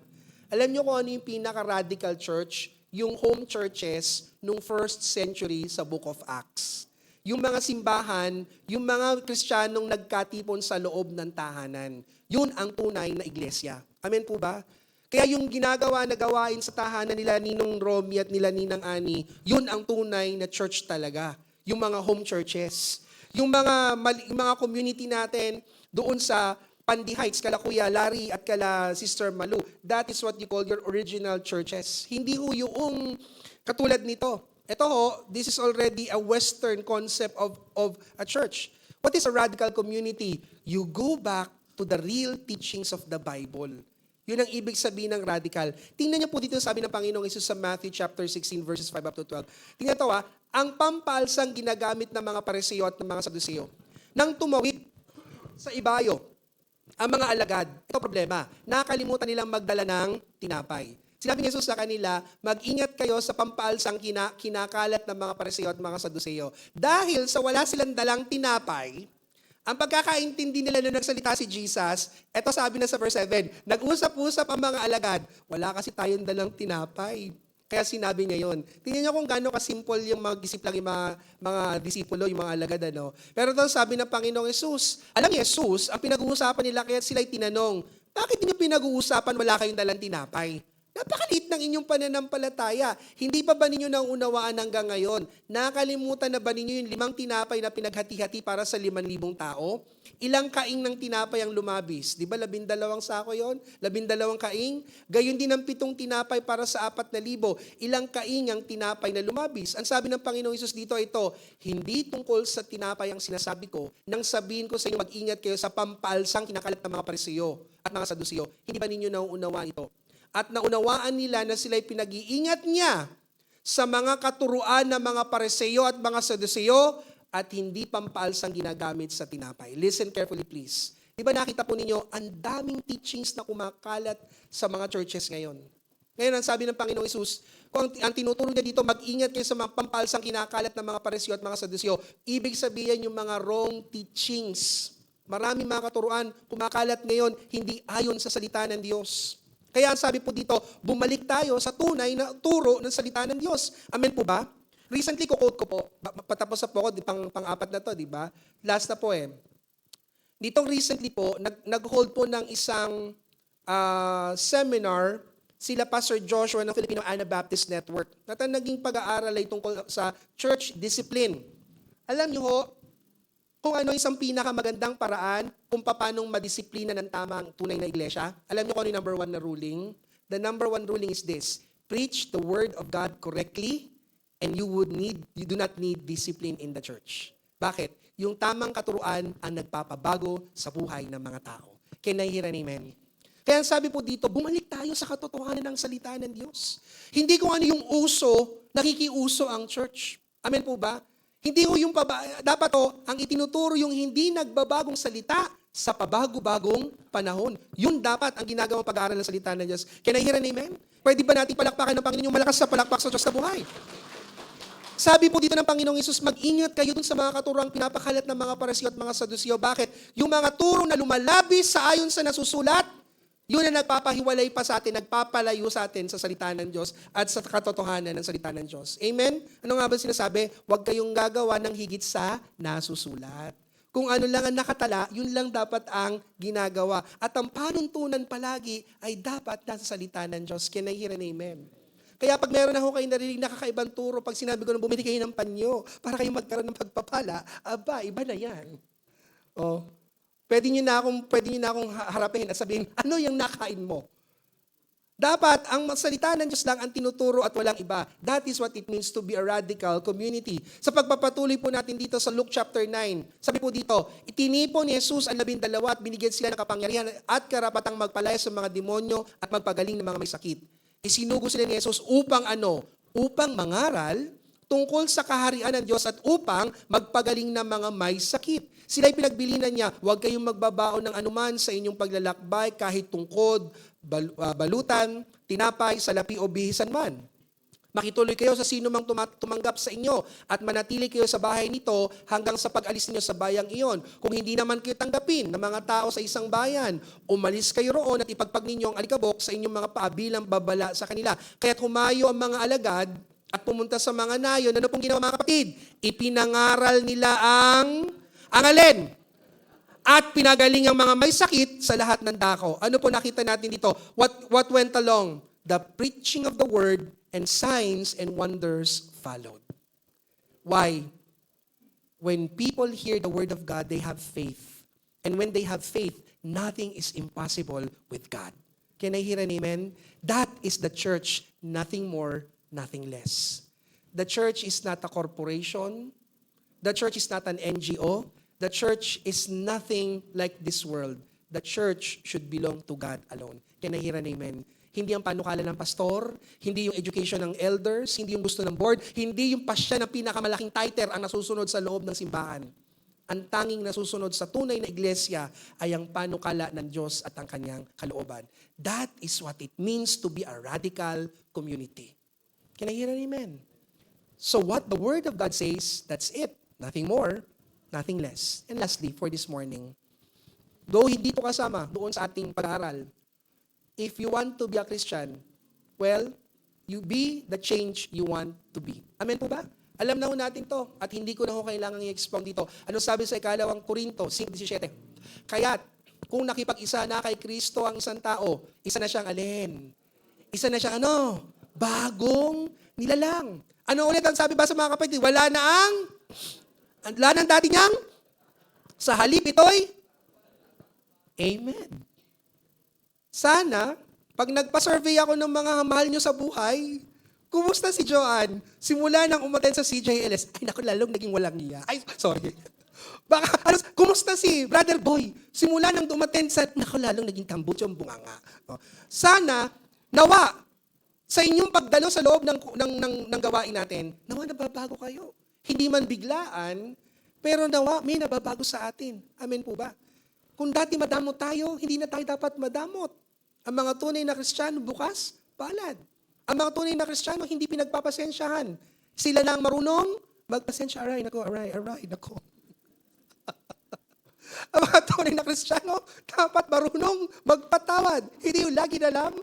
Speaker 4: Alam niyo kung ano yung pinaka-radical church? Yung home churches nung first century sa Book of Acts. Yung mga simbahan, yung mga Kristiyanong nagkatipon sa loob ng tahanan. Yun ang tunay na iglesia. Amen po ba? Kaya yung ginagawa na gawain sa tahanan nila Ninong Romy at nila Ninang Ani, yun ang tunay na church talaga. Yung mga home churches. Yung mga community natin doon sa Pandi Heights, kala Kuya Larry at kala Sister Malu, that is what you call your original churches. Hindi ho yung katulad nito. Ito ho, this is already a Western concept of a church. What is a radical community? You go back to the real teachings of the Bible. Yun ang ibig sabihin ng radical. Tingnan niyo po dito sabi ng Panginoong Hesus sa Matthew chapter 16 verses 5 up to 12. Tingnan ito ang pampalsang ginagamit ng mga Pariseo at ng mga Saduseo. Nang tumawid sa ibayo, ang mga alagad, ito problema, nakalimutan nilang magdala ng tinapay. Sinabi ni Jesus sa kanila, mag-ingat kayo sa pampaalsang kinakalat ng mga Pariseo at mga Saduseo. Dahil sa wala silang dalang tinapay, ang pagkakaintindi nila nung nagsalita si Jesus, ito sabi na sa verse 7, nag-usap-usap ang mga alagad, wala kasi tayong dalang tinapay. Kaya sinabi niya yun. Tingnan niyo kung gaano kasimple yung mag-isip lang yung mga disipulo, yung mga alagad. Pero ito sabi ng Panginoong Hesus, alam niyo, Jesus, ang pinag-uusapan nila, kaya sila'y tinanong, bakit niyo pinag-uusapan wala kayong dalang tinapay? Napakaliit ng inyong pananampalataya. Hindi pa ba ninyo naunawaan hanggang ngayon? Nakalimutan na ba ninyo yung 5 tinapay na pinaghati-hati para sa 5,000 tao? Ilang kaing ng tinapay ang lumabis? Di ba 12 sako yon? 12 kaing? Gayon din ang 7 tinapay para sa 4,000. Ilang kaing ang tinapay na lumabis? Ang sabi ng Panginoong Hesus dito ito, hindi tungkol sa tinapay ang sinasabi ko, nang sabihin ko sa inyo mag-ingat kayo sa pampalsang kinakalat ng mga Pariseo at mga Saduseo. Hindi ba ninyo nauunawaan ito? At naunawaan nila na sila'y pinag-iingat niya sa mga katuruan ng mga Pariseo at mga Saduseo at hindi pampaalsang ginagamit sa tinapay. Listen carefully please. Di ba nakita po ninyo, ang daming teachings na kumakalat sa mga churches ngayon. Ngayon, ang sabi ng Panginoong Hesus, kung ang tinuturo niya dito, mag-ingat kayo sa mga pampalsang kinakalat ng mga Pariseo at mga Saduseo. Ibig sabihin yung mga wrong teachings. Maraming mga katuruan kumakalat ngayon, hindi ayon sa salita ng Diyos. Kaya ang sabi po dito, bumalik tayo sa tunay na turo ng salita ng Diyos. Amen po ba? Recently, quote ko po, patapos na po ako, pang-apat na to, di ba? Last na po Ditong recently po, nag-hold po ng isang seminar sila Pastor Joshua ng Filipino Anabaptist Network. Naging pag-aaral ay tungkol sa church discipline. Alam niyo ho, kung ano isang pinakamagandang paraan kung paanong madisiplina ng tamang tunay na iglesia. Alam niyo kung ano yung number 1 na ruling? The number 1 ruling is this: preach the word of God correctly and you do not need discipline in the church. Bakit? Yung tamang katuruan ang nagpapabago sa buhay ng mga tao. Can I hear an amen? Kaya sabi po dito, bumalik tayo sa katotohanan ng salita ng Diyos. Hindi kung ano yung uso, nakikiuso ang church. Amen po ba? Hindi ho yung dapat ang itinuturo yung hindi nagbabagong salita sa pabago-bagong panahon. Yun dapat ang ginagawang pag-aaral ng salita ng Diyos. Can I hear an amen? Pwede ba natin palakpakan ng Panginoon yung malakas sa palakpak sa Diyos na buhay? Sabi po dito ng Panginoong Hesus, mag-ingat kayo dun sa mga katurang pinapakalat ng mga Pariseo at mga Saduseo. Bakit? Yung mga turo na lumalabis sa ayon sa nasusulat, yun ang nagpapahiwalay pa sa atin, nagpapalayo sa atin sa salita ng Diyos at sa katotohanan ng salita ng Diyos. Amen? Ano nga ba sinasabi? Huwag kayong gagawa ng higit sa nasusulat. Kung ano lang ang nakatala, yun lang dapat ang ginagawa. At ang panuntunan palagi ay dapat nasa salita ng Diyos. Can I hear an amen? Kaya pag meron ako kayong narinig na kakaibang turo, pag sinabi ko na bumili kayo ng panyo para kayo magkaroon ng pagpapala, aba, iba na yan. Oh. Pwede niyo na akong harapin at sabihin, ano yung nakain mo? Dapat, ang salita ng Diyos lang ang tinuturo at walang iba. That is what it means to be a radical community. Sa pagpapatuloy po natin dito sa Luke chapter 9, sabi po dito, itinipon ni Jesus ang 12 at binigyan sila ng kapangyarihan at karapatang magpalaya sa mga demonyo at magpagaling ng mga may sakit. Isinugo sila ni Jesus upang ano? Upang mangaral tungkol sa kaharian ng Diyos at upang magpagaling ng mga may sakit. Sila'y pinagbilinan niya, huwag kayong magbabaon ng anuman sa inyong paglalakbay kahit tungkod, balutan, tinapay, salapi o bihisan man. Makituloy kayo sa sino mang tumanggap sa inyo at manatili kayo sa bahay nito hanggang sa pag-alis niyo sa bayang iyon. Kung hindi naman kayo tanggapin ng mga tao sa isang bayan, umalis kayo roon at ipagpag ninyo ang alikabok sa inyong mga paa bilang babala sa kanila. Kaya't humayo ang mga alagad at pumunta sa mga nayon. Ano pong ginawa mga kapatid? Ipinangaral nila ang alin? At pinagaling ang mga may sakit sa lahat ng dako. Ano po nakita natin dito? What went along? The preaching of the word and signs and wonders followed. Why? When people hear the word of God, they have faith. And when they have faith, nothing is impossible with God. Can I hear an amen? That is the church, nothing more, nothing less. The church is not a corporation. The church is not an NGO. The church is nothing like this world. The church should belong to God alone. Can I hear an amen? Hindi ang panukala ng pastor, hindi yung education ng elders, hindi yung gusto ng board, hindi yung pasya ng pinakamalaking title ang nasusunod sa loob ng simbahan. Ang tanging nasusunod sa tunay na iglesia ay ang panukala ng Diyos at ang kanyang kalooban. That is what it means to be a radical community. Can I hear an amen? So what the Word of God says, that's it. Nothing more, nothing less. And lastly, for this morning, though hindi ito kasama doon sa ating pag-aaral, if you want to be a Christian, well, you be the change you want to be. Amen po ba? Alam na ho natin to at hindi ko na ho kailangang i-expound dito. Ano sabi sa ikalawang Korinto 5:17? Kaya't kung nakipag-isa na kay Kristo ang isang tao, isa na siyang alin? Isa na siyang ano? Bagong nilalang. Ano ulit ang sabi ba sa mga kapatid? Wala nang dati niyang sa halip ito'y amen. Sana, pag nagpa-survey ako ng mga mahal nyo sa buhay, kumusta si Joanne? Simula nang umaten sa CJLS, ay naku, lalong naging walang niya. Ay, sorry. Kumusta si Brother Boy? Simula nang umaten sa, naku, lalong naging tambutyong bunganga. Sana, nawa, sa inyong pagdalo sa loob ng gawain natin, nawa nababago kayo. Hindi man biglaan, pero nawa, may nababago sa atin. Amen po ba? Kung dati madamot tayo, hindi na tayo dapat madamot. Ang mga tunay na Kristiyano bukas, palad. Ang mga tunay na Kristiyano, hindi pinagpapasensyahan. Sila lang marunong magpasensya. Aray, nako. Ang mga tunay na Kristiyano, dapat marunong magpatawad. Hindi yung lagi na lang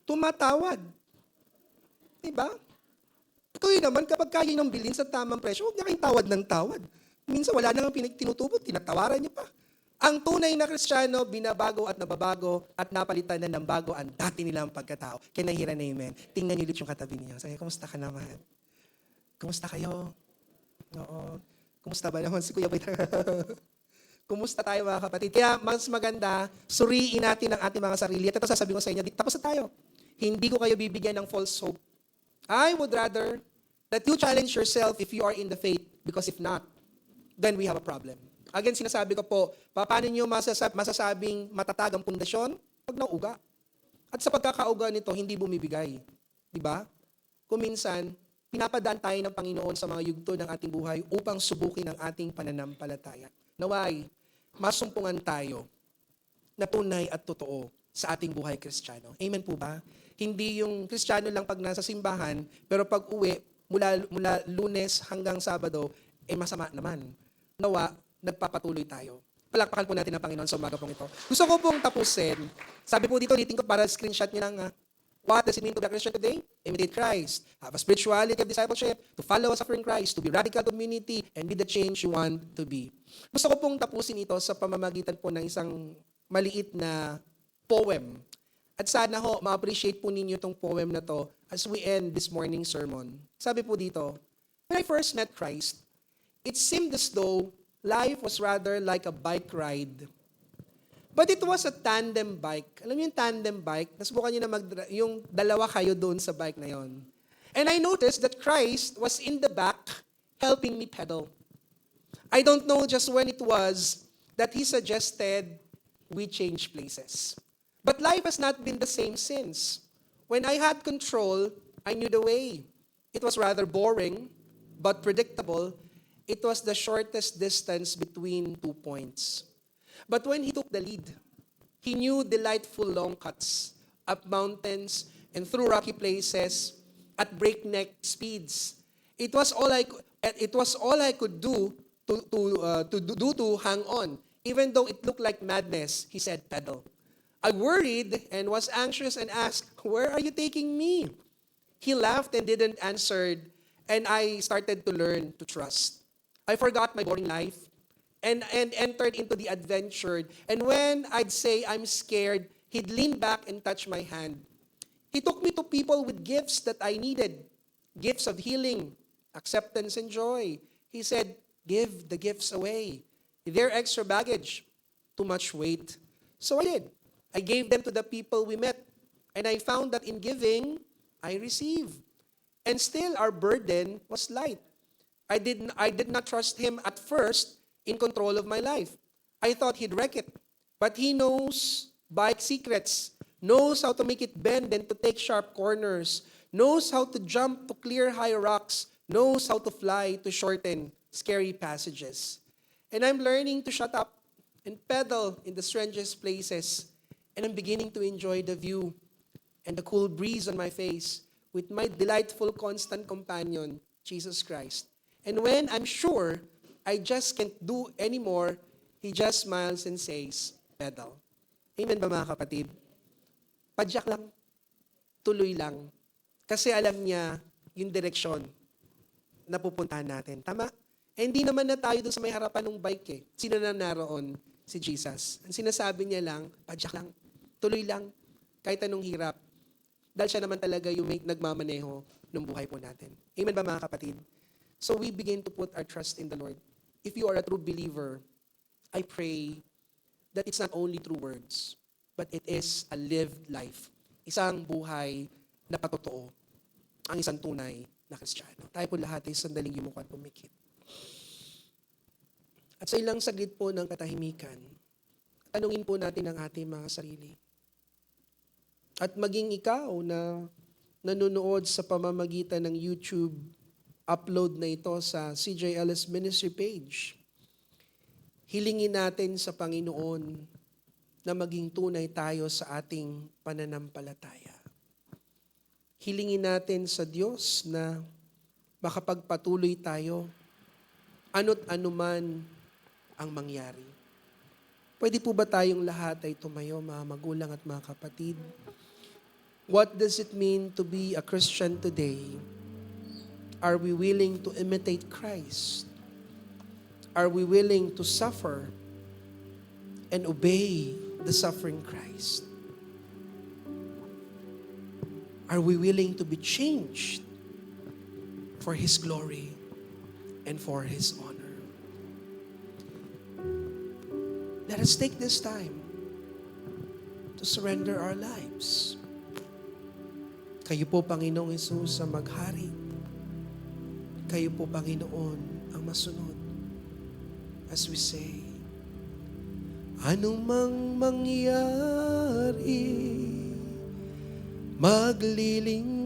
Speaker 4: tumatawad. Diba? Tuloy naman, kapag kaya ng bilhin sa tamang presyo, huwag niya kayong tawad ng tawad. Minsan wala nang tinutubot, tinatawaran niya pa. Ang tunay na Kristiyano, binabago at nababago at napalitan na ng bago ang dati nilang pagkatao. Can I hear an amen? Tingnan niyo ulit yung katabi niyo. Sabi, kumusta ka naman? Kumusta kayo? Oo. Kumusta ba naman si Kuya Boy? Kumusta tayo mga kapatid? Kaya mas maganda, suriin natin ang ating mga sarili. At ito sasabihin ko sa inyo, tapos na tayo. Hindi ko kayo bibigyan ng false hope. I would rather that you challenge yourself if you are in the faith, because if not, then we have a problem. Again, sinasabi ko po, paano nyo masasabing matatag ang pundasyon? Pag nauga. At sa pagkakauga nito, hindi bumibigay. Diba? Kung minsan, pinapadaan tayo ng Panginoon sa mga yugto ng ating buhay upang subukin ang ating pananampalataya. Naway, masumpungan tayo na tunay at totoo sa ating buhay Kristiyano. Amen po ba? Hindi yung Kristiyano lang pag nasa simbahan, pero pag uwi, mula Lunes hanggang Sabado, masama naman. Nawa, nagpapatuloy tayo. Palakpakan po natin ang Panginoon sa umaga pong ito. Gusto ko pong tapusin. Sabi po dito, ulitin ko para screenshot niyo lang. What does it mean to be a Christian today? Imitate Christ. Have a spirituality of discipleship, to follow a suffering Christ, to be radical community, and be the change you want to be. Gusto ko pong tapusin ito sa pamamagitan po ng isang maliit na poem. At sana ho, ma-appreciate po ninyo itong poem na to as we end this morning sermon. Sabi po dito, when I first met Christ, it seemed as though life was rather like a bike ride. But it was a tandem bike. Alam niyo yung tandem bike? Nasubukan niyo na yung dalawa kayo doon sa bike na yon. And I noticed that Christ was in the back helping me pedal. I don't know just when it was that He suggested we change places. But life has not been the same since. When I had control, I knew the way. It was rather boring, but predictable. It was the shortest distance between 2 points. But when He took the lead, He knew delightful long cuts, up mountains and through rocky places at breakneck speeds. It was all I could do to hang on. Even though it looked like madness, He said, pedal. I worried and was anxious and asked, where are you taking me? He laughed and didn't answer, and I started to learn to trust. I forgot my boring life and entered into the adventure. And when I'd say I'm scared, He'd lean back and touch my hand. He took me to people with gifts that I needed, gifts of healing, acceptance, and joy. He said, give the gifts away. They're extra baggage, too much weight. So I did. I gave them to the people we met. And I found that in giving, I received. And still our burden was light. I did not trust Him at first in control of my life. I thought He'd wreck it. But He knows bike secrets, knows how to make it bend and to take sharp corners, knows how to jump to clear high rocks, knows how to fly to shorten scary passages. And I'm learning to shut up and pedal in the strangest places. And I'm beginning to enjoy the view and the cool breeze on my face with my delightful constant companion, Jesus Christ. And when I'm sure I just can't do anymore, He just smiles and says, pedal. Amen ba mga kapatid? Padyak lang. Tuloy lang. Kasi alam niya yung direksyon na pupuntahan natin. Tama? Eh, hindi naman na tayo doon sa may harapan ng bike eh. Sino na naroon? Si Jesus. Ang sinasabi niya lang, padyak lang. Tuloy lang. Kahit anong hirap. Dahil siya naman talaga yung nagmamaneho ng buhay po natin. Amen ba mga kapatid? So we begin to put our trust in the Lord. If you are a true believer, I pray that it's not only true words, but it is a lived life. Isang buhay na patotoo. Ang isang tunay na Kristiyano. Tayo po lahat ay sandaling yumuko at pumikit. At sa ilang saglit po ng katahimikan, tanungin po natin ang ating mga sarili. At maging ikaw na nanonood sa pamamagitan ng YouTube upload na ito sa CJ Ellis Ministry page, hilingin natin sa Panginoon na maging tunay tayo sa ating pananampalataya. hilingin natin sa Diyos na makapagpatuloy tayo ano't anuman ang mangyari. Pwede po ba tayong lahat ay tumayo, mga magulang at mga kapatid? What does it mean to be a Christian today? Are we willing to imitate Christ? Are we willing to suffer and obey the suffering Christ? Are we willing to be changed for His glory and for His honor? Let us take this time to surrender our lives. Kayo po, Panginoong Hesus, ang maghari. Kayo po, Panginoon, ang masunod. As we say, anong mang mangyari, magliling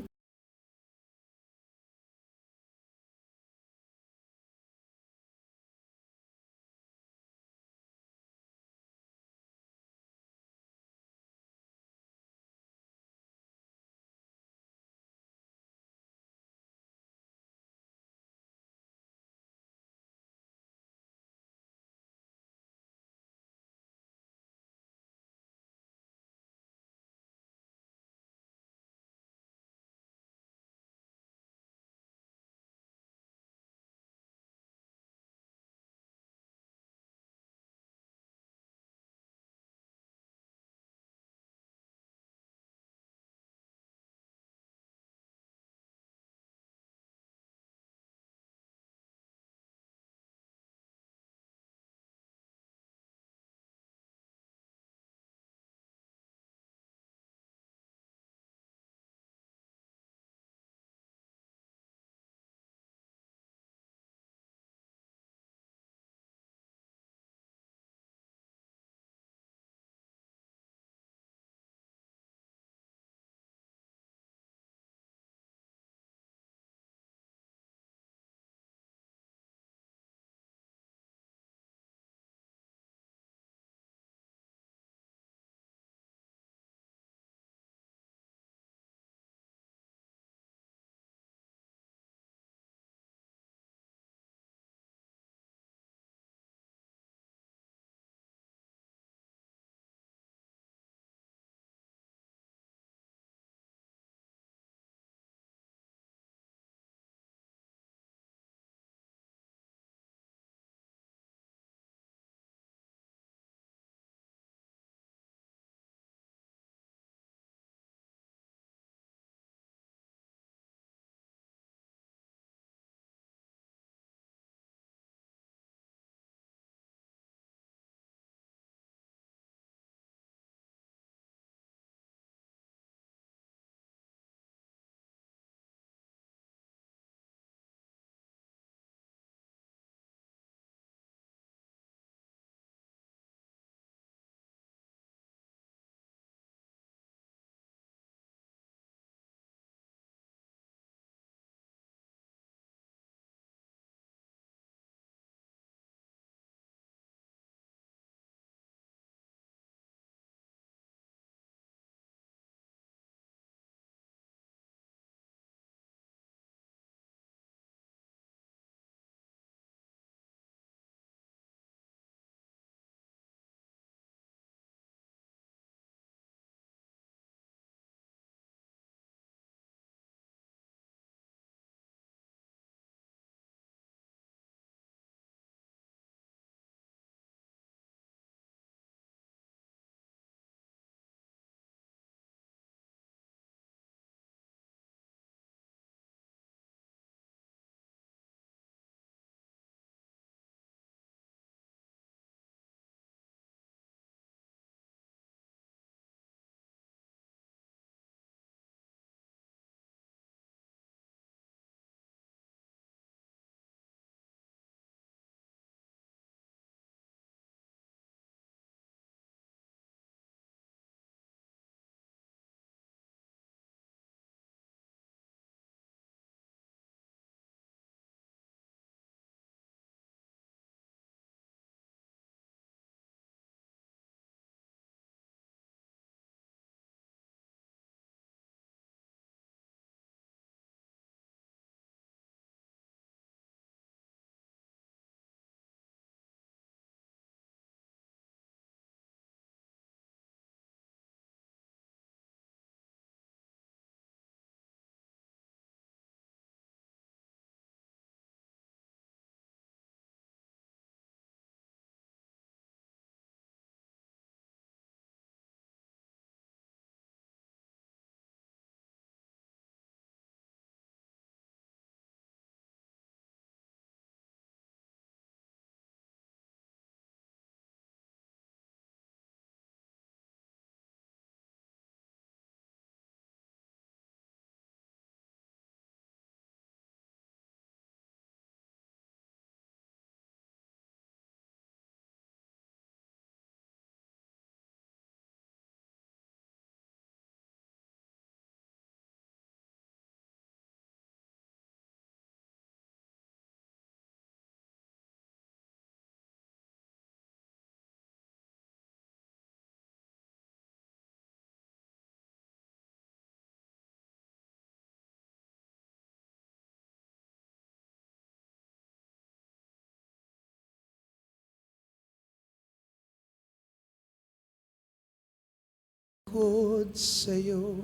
Speaker 4: lingkod sa'yo.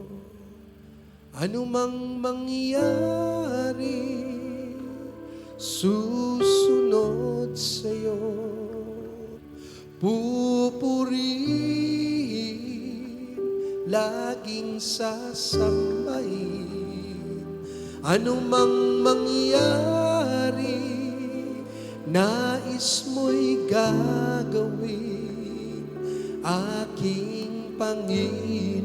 Speaker 4: Ano mang mangyari, susunod sa'yo. Pupurihin, laging sasambahin. Ano mang mangyari, nais mo'y gagawin, aking Panginoon.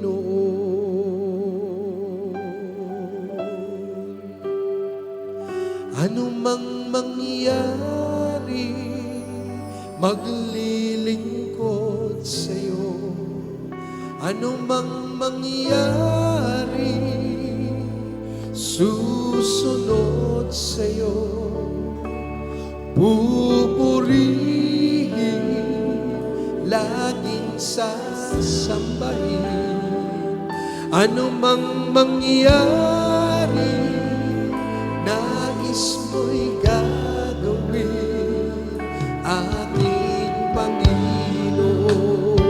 Speaker 4: Ano mang mangyari, maglilingkod sa'yo. Ano mang mangyari, susunod sa'yo. Pupurihin, laging sasambahin. Ano mang mangyari, nais mo'y gagawin, aking Panginoon.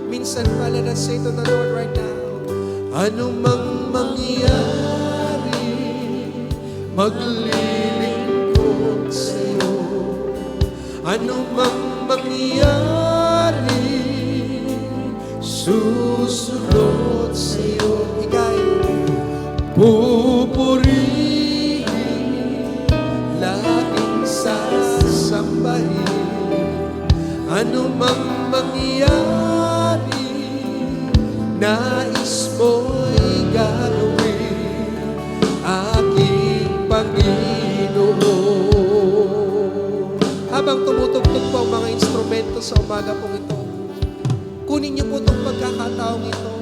Speaker 4: Minsan pala na say to the Lord right now, ano mang mangyari, maglilingkod sa'yo. Ano mang mangyari, susunod sa'yo. Ika'y pupurihin, laging sasambahin. Ano mang mangyari, nais mo'y gagawin, aking Panginoon. Habang tumutugtog po ang mga instrumento sa umaga pong ito, kunin niyo po itong pagkakataong ito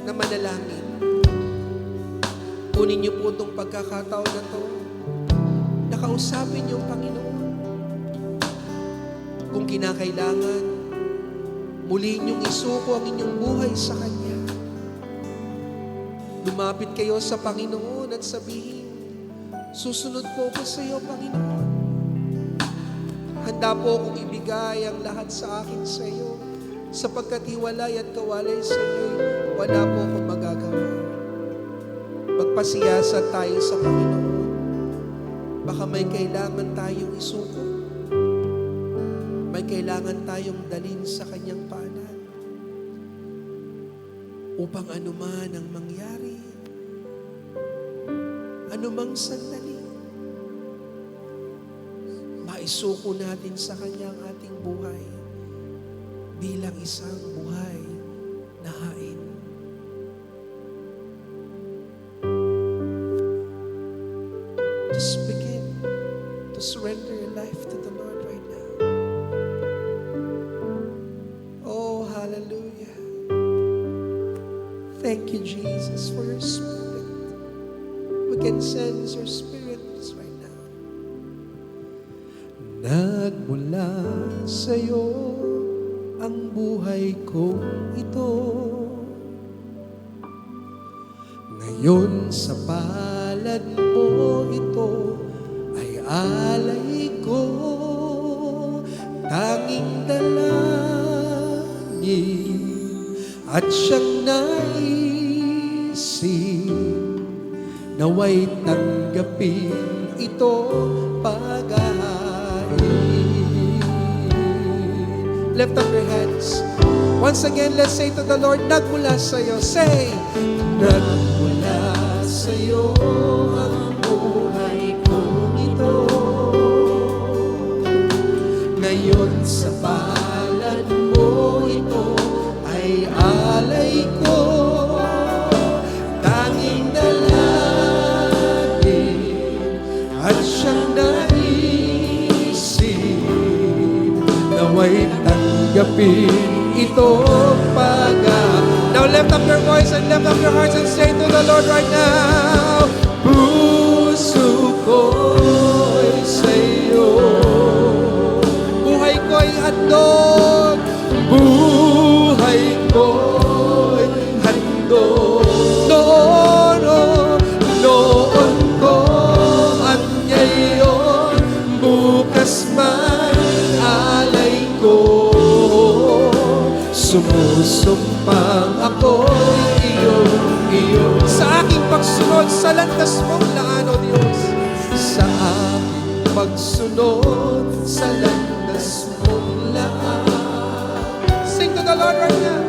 Speaker 4: na manalangin. Kunin niyo po itong pagkakataon na ito, nakausapin niyo ang Panginoon. Kung kinakailangan, muli niyong isuko ang inyong buhay sa Kanya. Lumapit kayo sa Panginoon at sabihin, susunod po ako sa iyo, Panginoon. Handa po akong ibigay ang lahat sa akin sa iyo, sapagkat hiwalay at kawalay sa iyo, wala po akong magagawa. Magpasiyasat tayo sa Panginoon. Baka may kailangan tayong isuko. May kailangan tayong dalhin sa Kanyang paanan. Upang anuman ang mangyari, anumang sandali, maisuko natin sa Kanya ang ating buhay bilang isang buhay na hain. Just begin to surrender your life to the Lord right now. Oh, hallelujah. Thank you, Jesus, for your Spirit. We can sense your Spirit right now. Nagmula sa'yo ang buhay kong ito. Ngayon sa palad mo ito ay alay ko. Tanging dalangin at siyang naisip, naway tanggapin ito paghahain. Lift up your hands. Once again, let's say to the Lord, nagmula sa'yo. Say, nagmula sa'yo ang buhay kong ito. Ngayon sa palad mo ito ay alay ko. Tanging dalangin at siyang naisip, naway tanggapin ito Now lift up your voice and lift up your hearts and say to the Lord right now, puso ko'y sa'yo, buhay ko'y handog, buhay ko'y handog. Noon ko at ngayon, bukas man alay ko. Sumusumpang ako'y iyo. Sa aking pagsunod sa landas mong laan, O Diyos. Sa aking pagsunod sa landas mong laan. Sing to the Lord right now.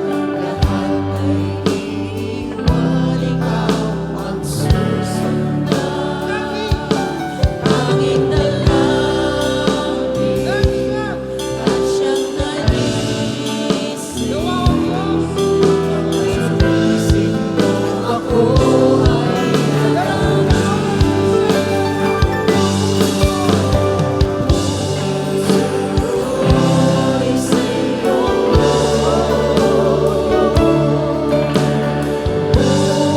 Speaker 1: Tanging dalangin at siyang nais. Ako ay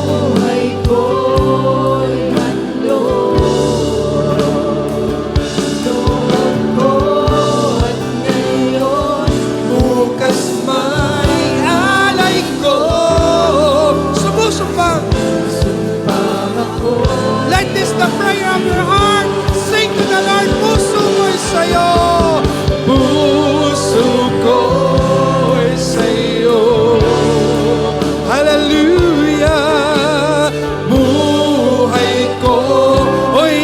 Speaker 1: buhay ko'y handog. Noon ko at ngayon,
Speaker 4: Bukas may alay ko. Sumusumpang.
Speaker 1: sumpang ako.
Speaker 4: Let this the prayer of your heart. Sing to the Lord. Puso ko'y sa'yo. Puso ko'y sa'yo. Hallelujah. Buhay ko'y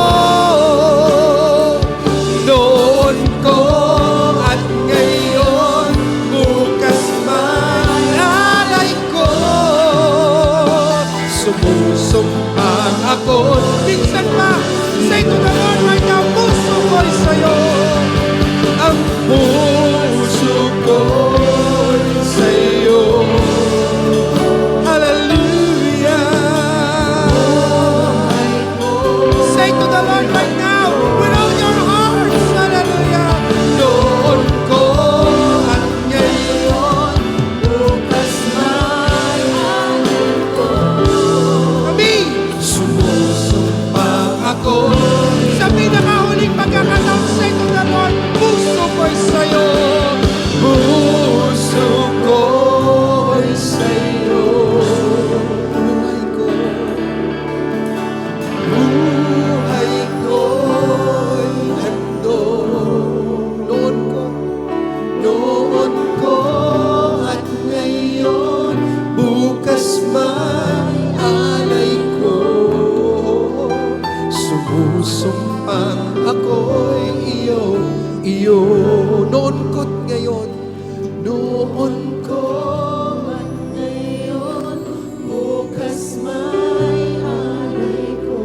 Speaker 4: handog. Noon ko at ngayon, bukas may alay ko. Sumusumpang ako. Minsan pa, say to the Lord right now, puso ko'y sa'yo. Ang puso ko'y sa'yo. Hallelujah. Say to the Lord right now, with all your hearts, hallelujah. Noon ko at ngayon,
Speaker 1: Bukas may alay ko.
Speaker 4: kami sumusumpang ako. Sa pinakahuling pagkakataon, say to the Lord, puso ko'y sa'yo. Puso ko'y sa'yo. Buhay ko. Buhay ko'y handog. Noon ko at ngayon, bukas may alay ko. Sumusumpang ako'y iyo. Noon ko't ngayon, noon ko
Speaker 1: At ngayon, bukas may alay ko.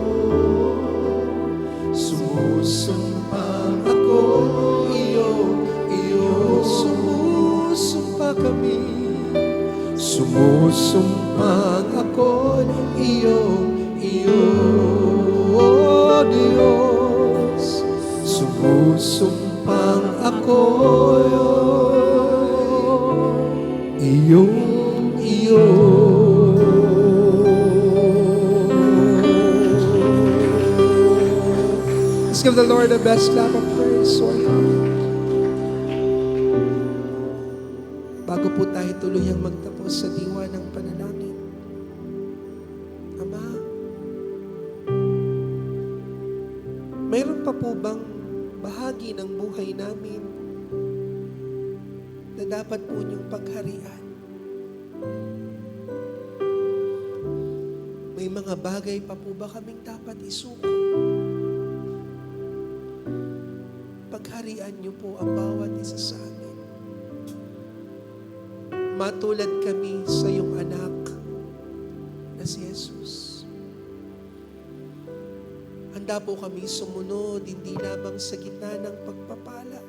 Speaker 4: sumusumpang ako, iyo. Sumusumpa kami. Sumusumpang ako, iyo. Diyos. Sumusumpang ako, iyo. Let's give the Lord the best clap of praise. Bago po tayo tuluyang magtapos sa diwa ng panalangin, Ama, mayroon pa po bang bahagi ng buhay namin na dapat po niyong pagharian? May mga bagay pa po ba kaming dapat isuko? Pagharian niyo po ang bawat isa sa amin. Matulad kami sa iyong anak na si Jesus. Handa po kami sumunod, hindi lamang sa gitna ng pagpapala,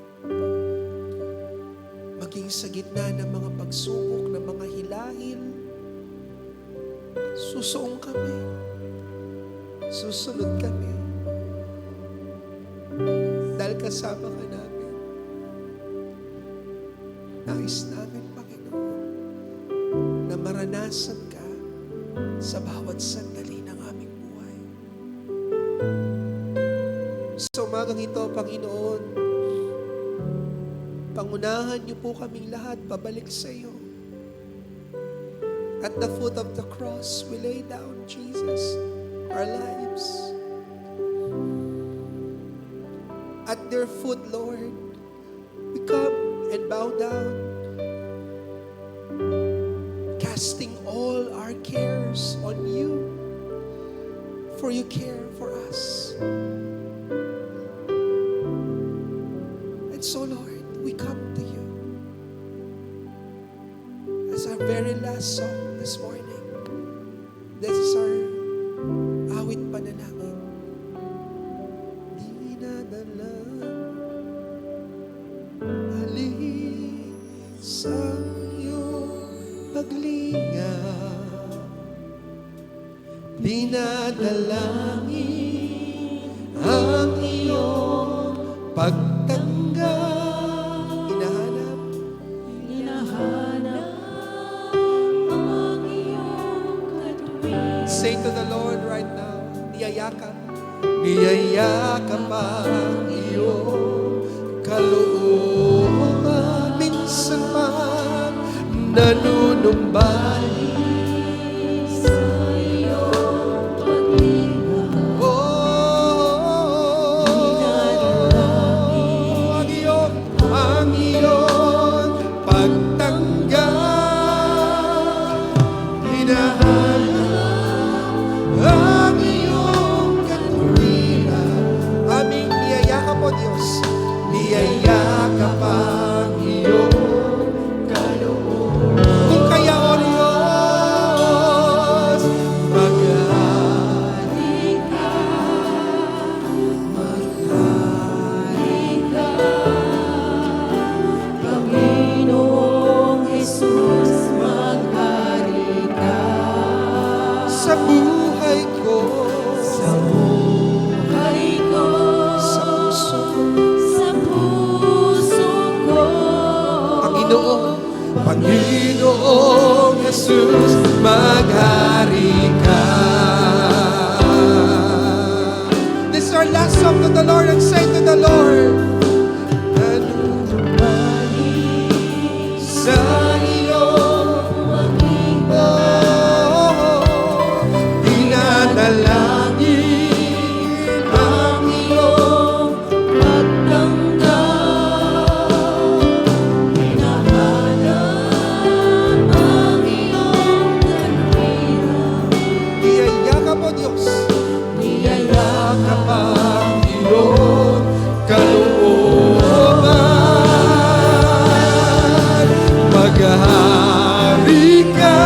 Speaker 4: maging sa gitna ng mga pagsubok, ng mga hilahil. Susuong kami. Susunod kami. Dahil kasama ka namin. Nais namin, Panginoon, na maranasan ka sa bawat sandali ng aming buhay. Sa umagang ito, Panginoon, pangunahan niyo po kaming lahat pabalik sa iyo. At the foot of the cross, we lay down, Jesus, our lives. At their foot, Lord, we come and bow down our cares on you, for you care for us. And so, Lord, we come to you as our very last song this morning. This is our awit panalangin. Dinadala alin sa iyong paglingap, dinadalangin ang iyong pagtanggap. Hinahanap
Speaker 1: ang iyong katuwiran.
Speaker 4: Say to the Lord right now, niyayakap. Niyayakap ang iyong kalooban. Minsan man nanunumbalik
Speaker 1: Sa iyong paglingap,
Speaker 4: ang iyong pagtanggap. Hinahanap ang iyong katuwiran. Aming niyayakap po, Diyos. Niyayakap ang iyong kalooban. Kung kaya, O Diyos, maghari ka,
Speaker 1: Panginoong Jesus, maghari ka.
Speaker 4: sa buhay ko,
Speaker 1: Buhay ko,
Speaker 4: sa puso ko.
Speaker 1: sa puso ko.
Speaker 4: Panginoon, Panginoong Jesus, maghari ka. This is our last song to the Lord, and say to the Lord, sa iyong dinadalangin ang iyong
Speaker 1: Pagtanggap, hinahanap ang iyong katuwiran.
Speaker 4: niyayakap mo, Diyos.
Speaker 1: Niyayakap
Speaker 4: ang iyong kalooban. Maghari ka,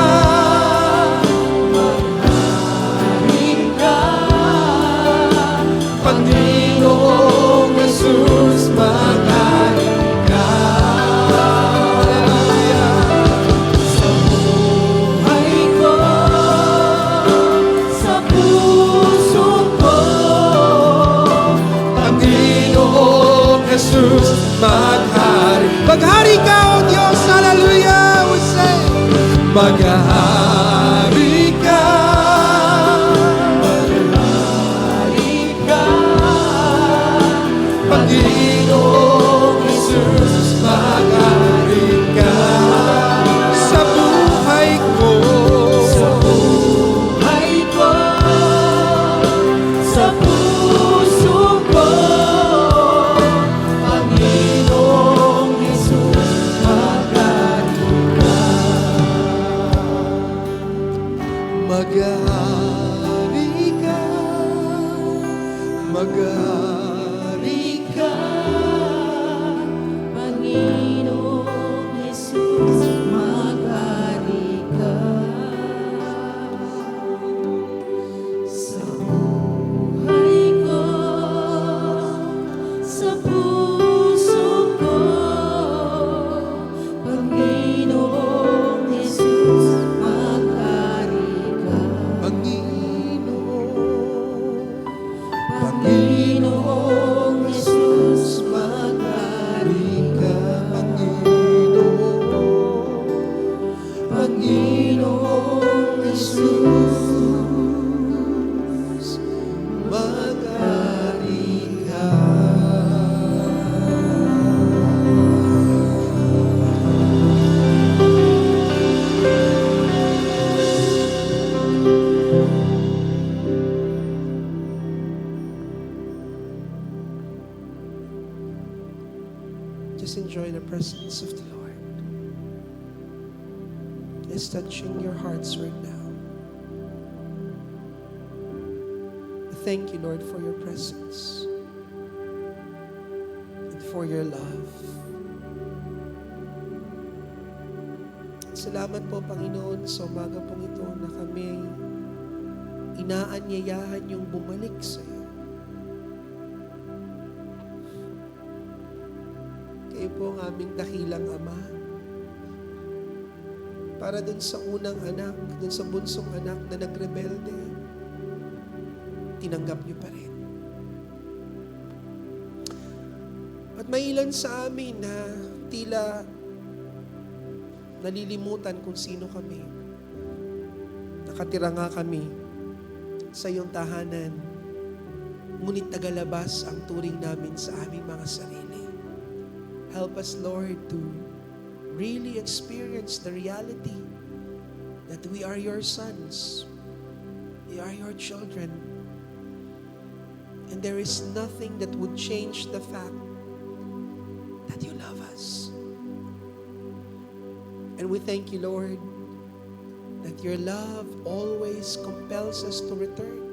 Speaker 4: Panginoong Jesus, maghari ka.
Speaker 1: buhay ko, sa puso ko.
Speaker 4: Panginoong Jesus, maghari. Maghari ka, O Diyos, hallelujah, we say. Maghari ka. Maghari ka. Panginoong Jesus, maghari ka. Sa buhay ko.
Speaker 1: Buhay ko, sa puso ko. Panginoong Jesus, maghari ka.
Speaker 4: Maghari ka. Maghari ka.
Speaker 1: Panginoong Jesus, maghari ka. Sa buhay ko, sa puso ko. Panginoong Jesus, maghari ka. Panginoong Jesus, maghari ka. Panginoong Jesus,
Speaker 4: Maghari ka. Just enjoy the presence of the Lord. It's touching your hearts right now. thank you, Lord, for your presence and for your love. Salamat po, Panginoon, sa umaga pong ito na kami inaanyayahan yung bumalik sa iyo. Kayo po ang aming dakilang Ama. Para dun sa unang anak, dun sa bunsong anak na nagrebelde, tinanggap niyo pa rin. At may ilan sa amin na tila nalilimutan kung sino kami. Nakatira nga kami sa iyong tahanan, ngunit tagalabas ang turing namin sa aming mga sarili. Help us, Lord, to really experience the reality that we are your sons. We are your children. And there is nothing that would change the fact that you love us. And we thank you, Lord, that your love always compels us to return.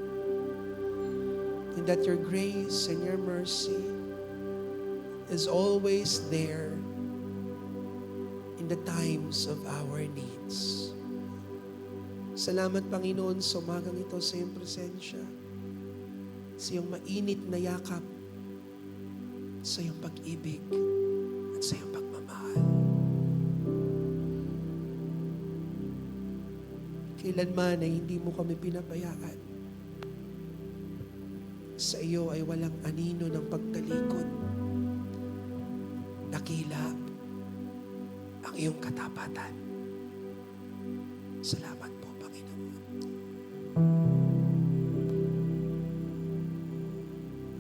Speaker 4: And that your grace and your mercy is always there in the times of our needs. Salamat, Panginoon, sa umagang ito sa iyong presensya, sa iyong mainit na yakap, sa iyong pag-ibig, at sa iyong pagmamahal. Kailanman ay hindi mo kami pinabayaan. Sa iyo ay walang anino ng pagtalikod. Dakila ang iyong katapatan. Salamat po, Panginoon.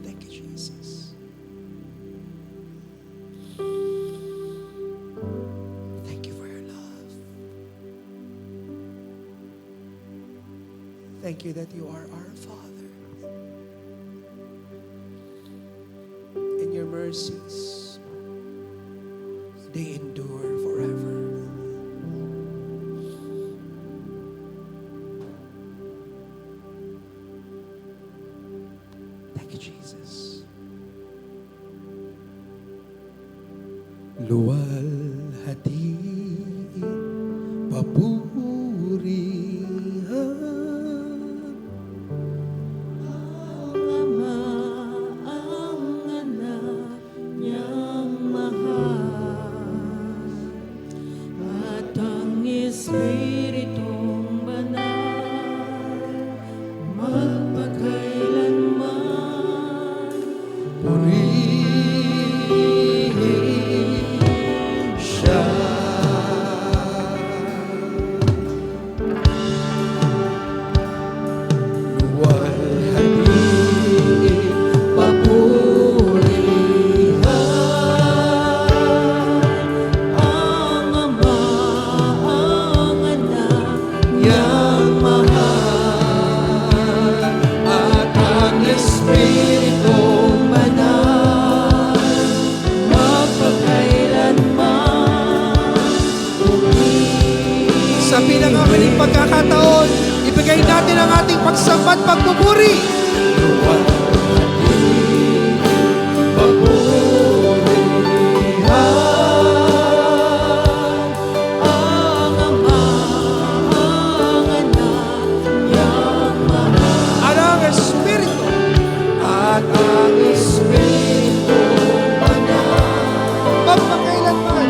Speaker 4: Thank you, Jesus. Thank you for your love. Thank you that you are our Father. And your mercies, they endure forever. Thank you, Jesus. Luwalhati papurihan
Speaker 2: Ama ang anak niyang mahal at ang Espiritong Banal magpakailanman
Speaker 4: purihin siya. Luwalhati papurihan
Speaker 2: ang Ama ang anak
Speaker 4: niyang mahal at ang Espiritong Banal
Speaker 2: magpakailanman
Speaker 4: sa pinangangaling pagkakataon, ibigay natin ang ating pagsamba at pagpupuri.
Speaker 2: ang Ama ang anak niyang mahal
Speaker 4: At ang Espiritu at ang Espiritu magpakailanman.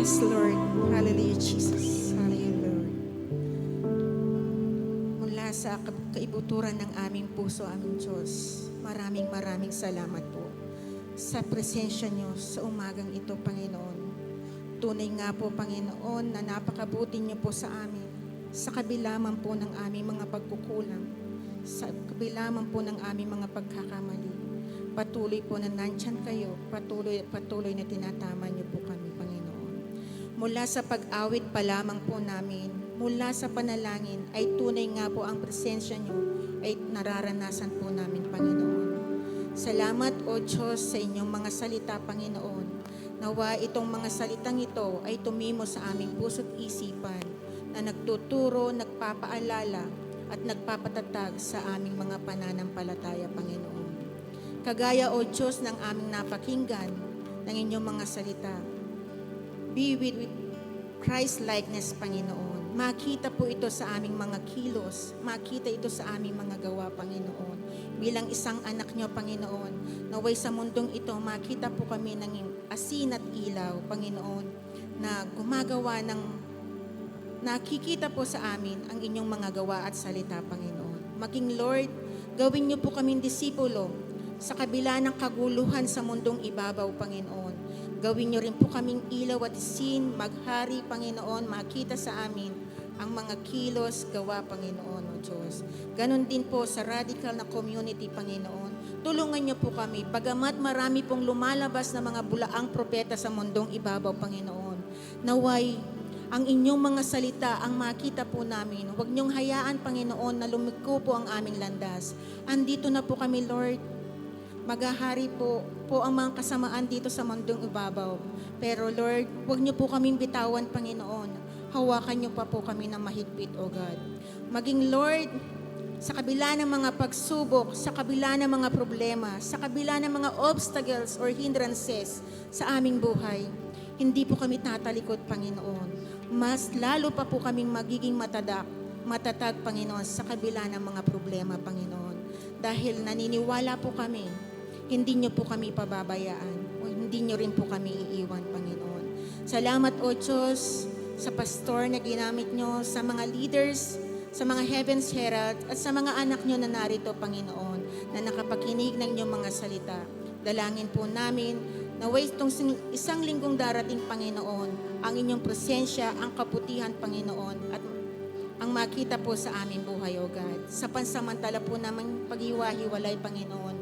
Speaker 5: Yes, Lord. Hallelujah, Jesus. Hallelujah, Lord. Mula sa kaibuturan ng aming puso, aming Diyos, maraming salamat po sa presensya niyo sa umagang ito, Panginoon. Tunay nga po, Panginoon, na napakabuti niyo po sa amin, sa kabila man po ng aming mga pagkukulang. sa kabila man po ng aming mga pagkakamali. Patuloy po na nandyan kayo, patuloy na tinatama niyo po kami, Panginoon. Mula sa pag-awit pa lamang po namin, mula sa panalangin, ay tunay nga po ang presensya niyo ay nararanasan po namin, Panginoon. Salamat, O Diyos, sa inyong mga salita, Panginoon. Nawa itong mga salitang ito ay tumimo sa aming puso't isipan na nagtuturo, nagpapaalala at nagpapatatag sa aming mga pananampalataya, Panginoon. Kagaya, O Diyos, ng aming napakinggan ng inyong mga salita, be with Christ-likeness, Panginoon. Makita po ito sa aming mga kilos, makita ito sa aming mga gawa, Panginoon. Bilang isang anak niyo, Panginoon, naway sa mundong ito, makita po kami ng asin at ilaw, Panginoon, na gumagawa ng nakikita po sa amin ang inyong mga gawa at salita, Panginoon. Maging Lord, gawin niyo po kaming disipulo sa kabila ng kaguluhan sa mundong ibabaw, Panginoon. Gawin niyo rin po kaming ilaw at asin, maghari, Panginoon, makita sa amin ang mga kilos, gawa, Panginoon, O Diyos. Ganon din po sa radical na community, Panginoon. Tulungan niyo po kami, bagamat marami pong lumalabas na mga bulaang propeta sa mundong ibabaw, Panginoon. Naway, ang inyong mga salita ang makita po namin. Huwag niyong hayaan, Panginoon, na lumiko po ang aming landas. Andito na po kami, Lord. Maghahari po ang mga kasamaan dito sa mundong ibabaw. Pero Lord, huwag niyo po kaming bitawan, Panginoon. Hawakan niyo pa po kami ng mahigpit, O God. Maging Lord, sa kabila ng mga pagsubok, sa kabila ng mga problema, sa kabila ng mga obstacles or hindrances sa aming buhay, hindi po kami tatalikod, Panginoon. Mas lalo pa po kaming magiging matatag, Panginoon, sa kabila ng mga problema, Panginoon. Dahil naniniwala po kami, hindi niyo po kami pababayaan o hindi niyo rin po kami iiwan, Panginoon. Salamat, O Diyos, sa pastor na ginamit niyo, sa mga leaders, sa mga Heaven's Herald, at sa mga anak niyo na narito, Panginoon, na nakapakinig ng inyong mga salita. Dalangin po namin na itong isang linggong darating, Panginoon, ang inyong presensya, ang kaputihan, Panginoon, at ang makita po sa aming buhay, O God. Sa pansamantala po naman paghiwa-hiwalay, Panginoon,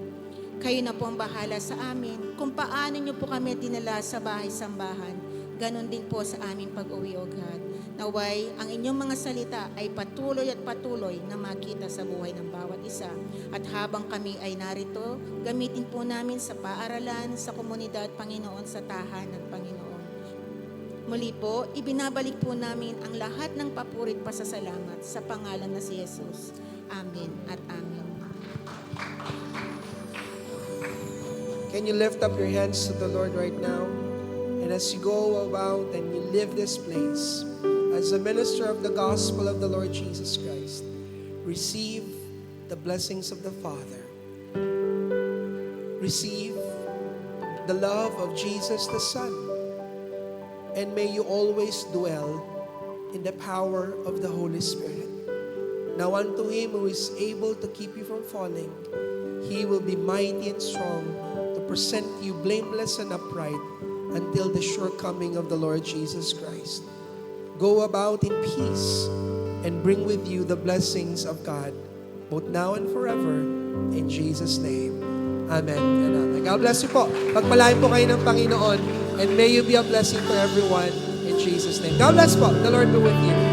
Speaker 5: kayo na po ang bahala sa amin. Kung paano niyo po kami dinala sa bahay-sambahan, ganon din po sa aming pag-uwi, O God. Naway, ang inyong mga salita ay patuloy at patuloy na makita sa buhay ng bawat isa. At habang kami ay narito, gamitin po namin sa paaralan, sa komunidad, Panginoon, sa tahanan, Panginoon. Muli po, ibinabalik po namin ang lahat ng papurit pasasalamat sa pangalan na si Jesus. Amen at amen.
Speaker 4: Can you lift up your hands to the Lord right now? And as you go about and you live this place, as a minister of the gospel of the Lord Jesus Christ, receive the blessings of the Father. Receive the love of Jesus the Son. And may you always dwell in the power of the Holy Spirit. Now unto Him who is able to keep you from falling, He will be mighty and strong to present you blameless and upright until the sure coming of the Lord Jesus Christ. Go about in peace and bring with you the blessings of God, both now and forever, in Jesus' name. Amen and amen. God bless you po. Pagpalain po kayo ng Panginoon, and may you be a blessing to everyone in Jesus' name. God bless po. The Lord be with you.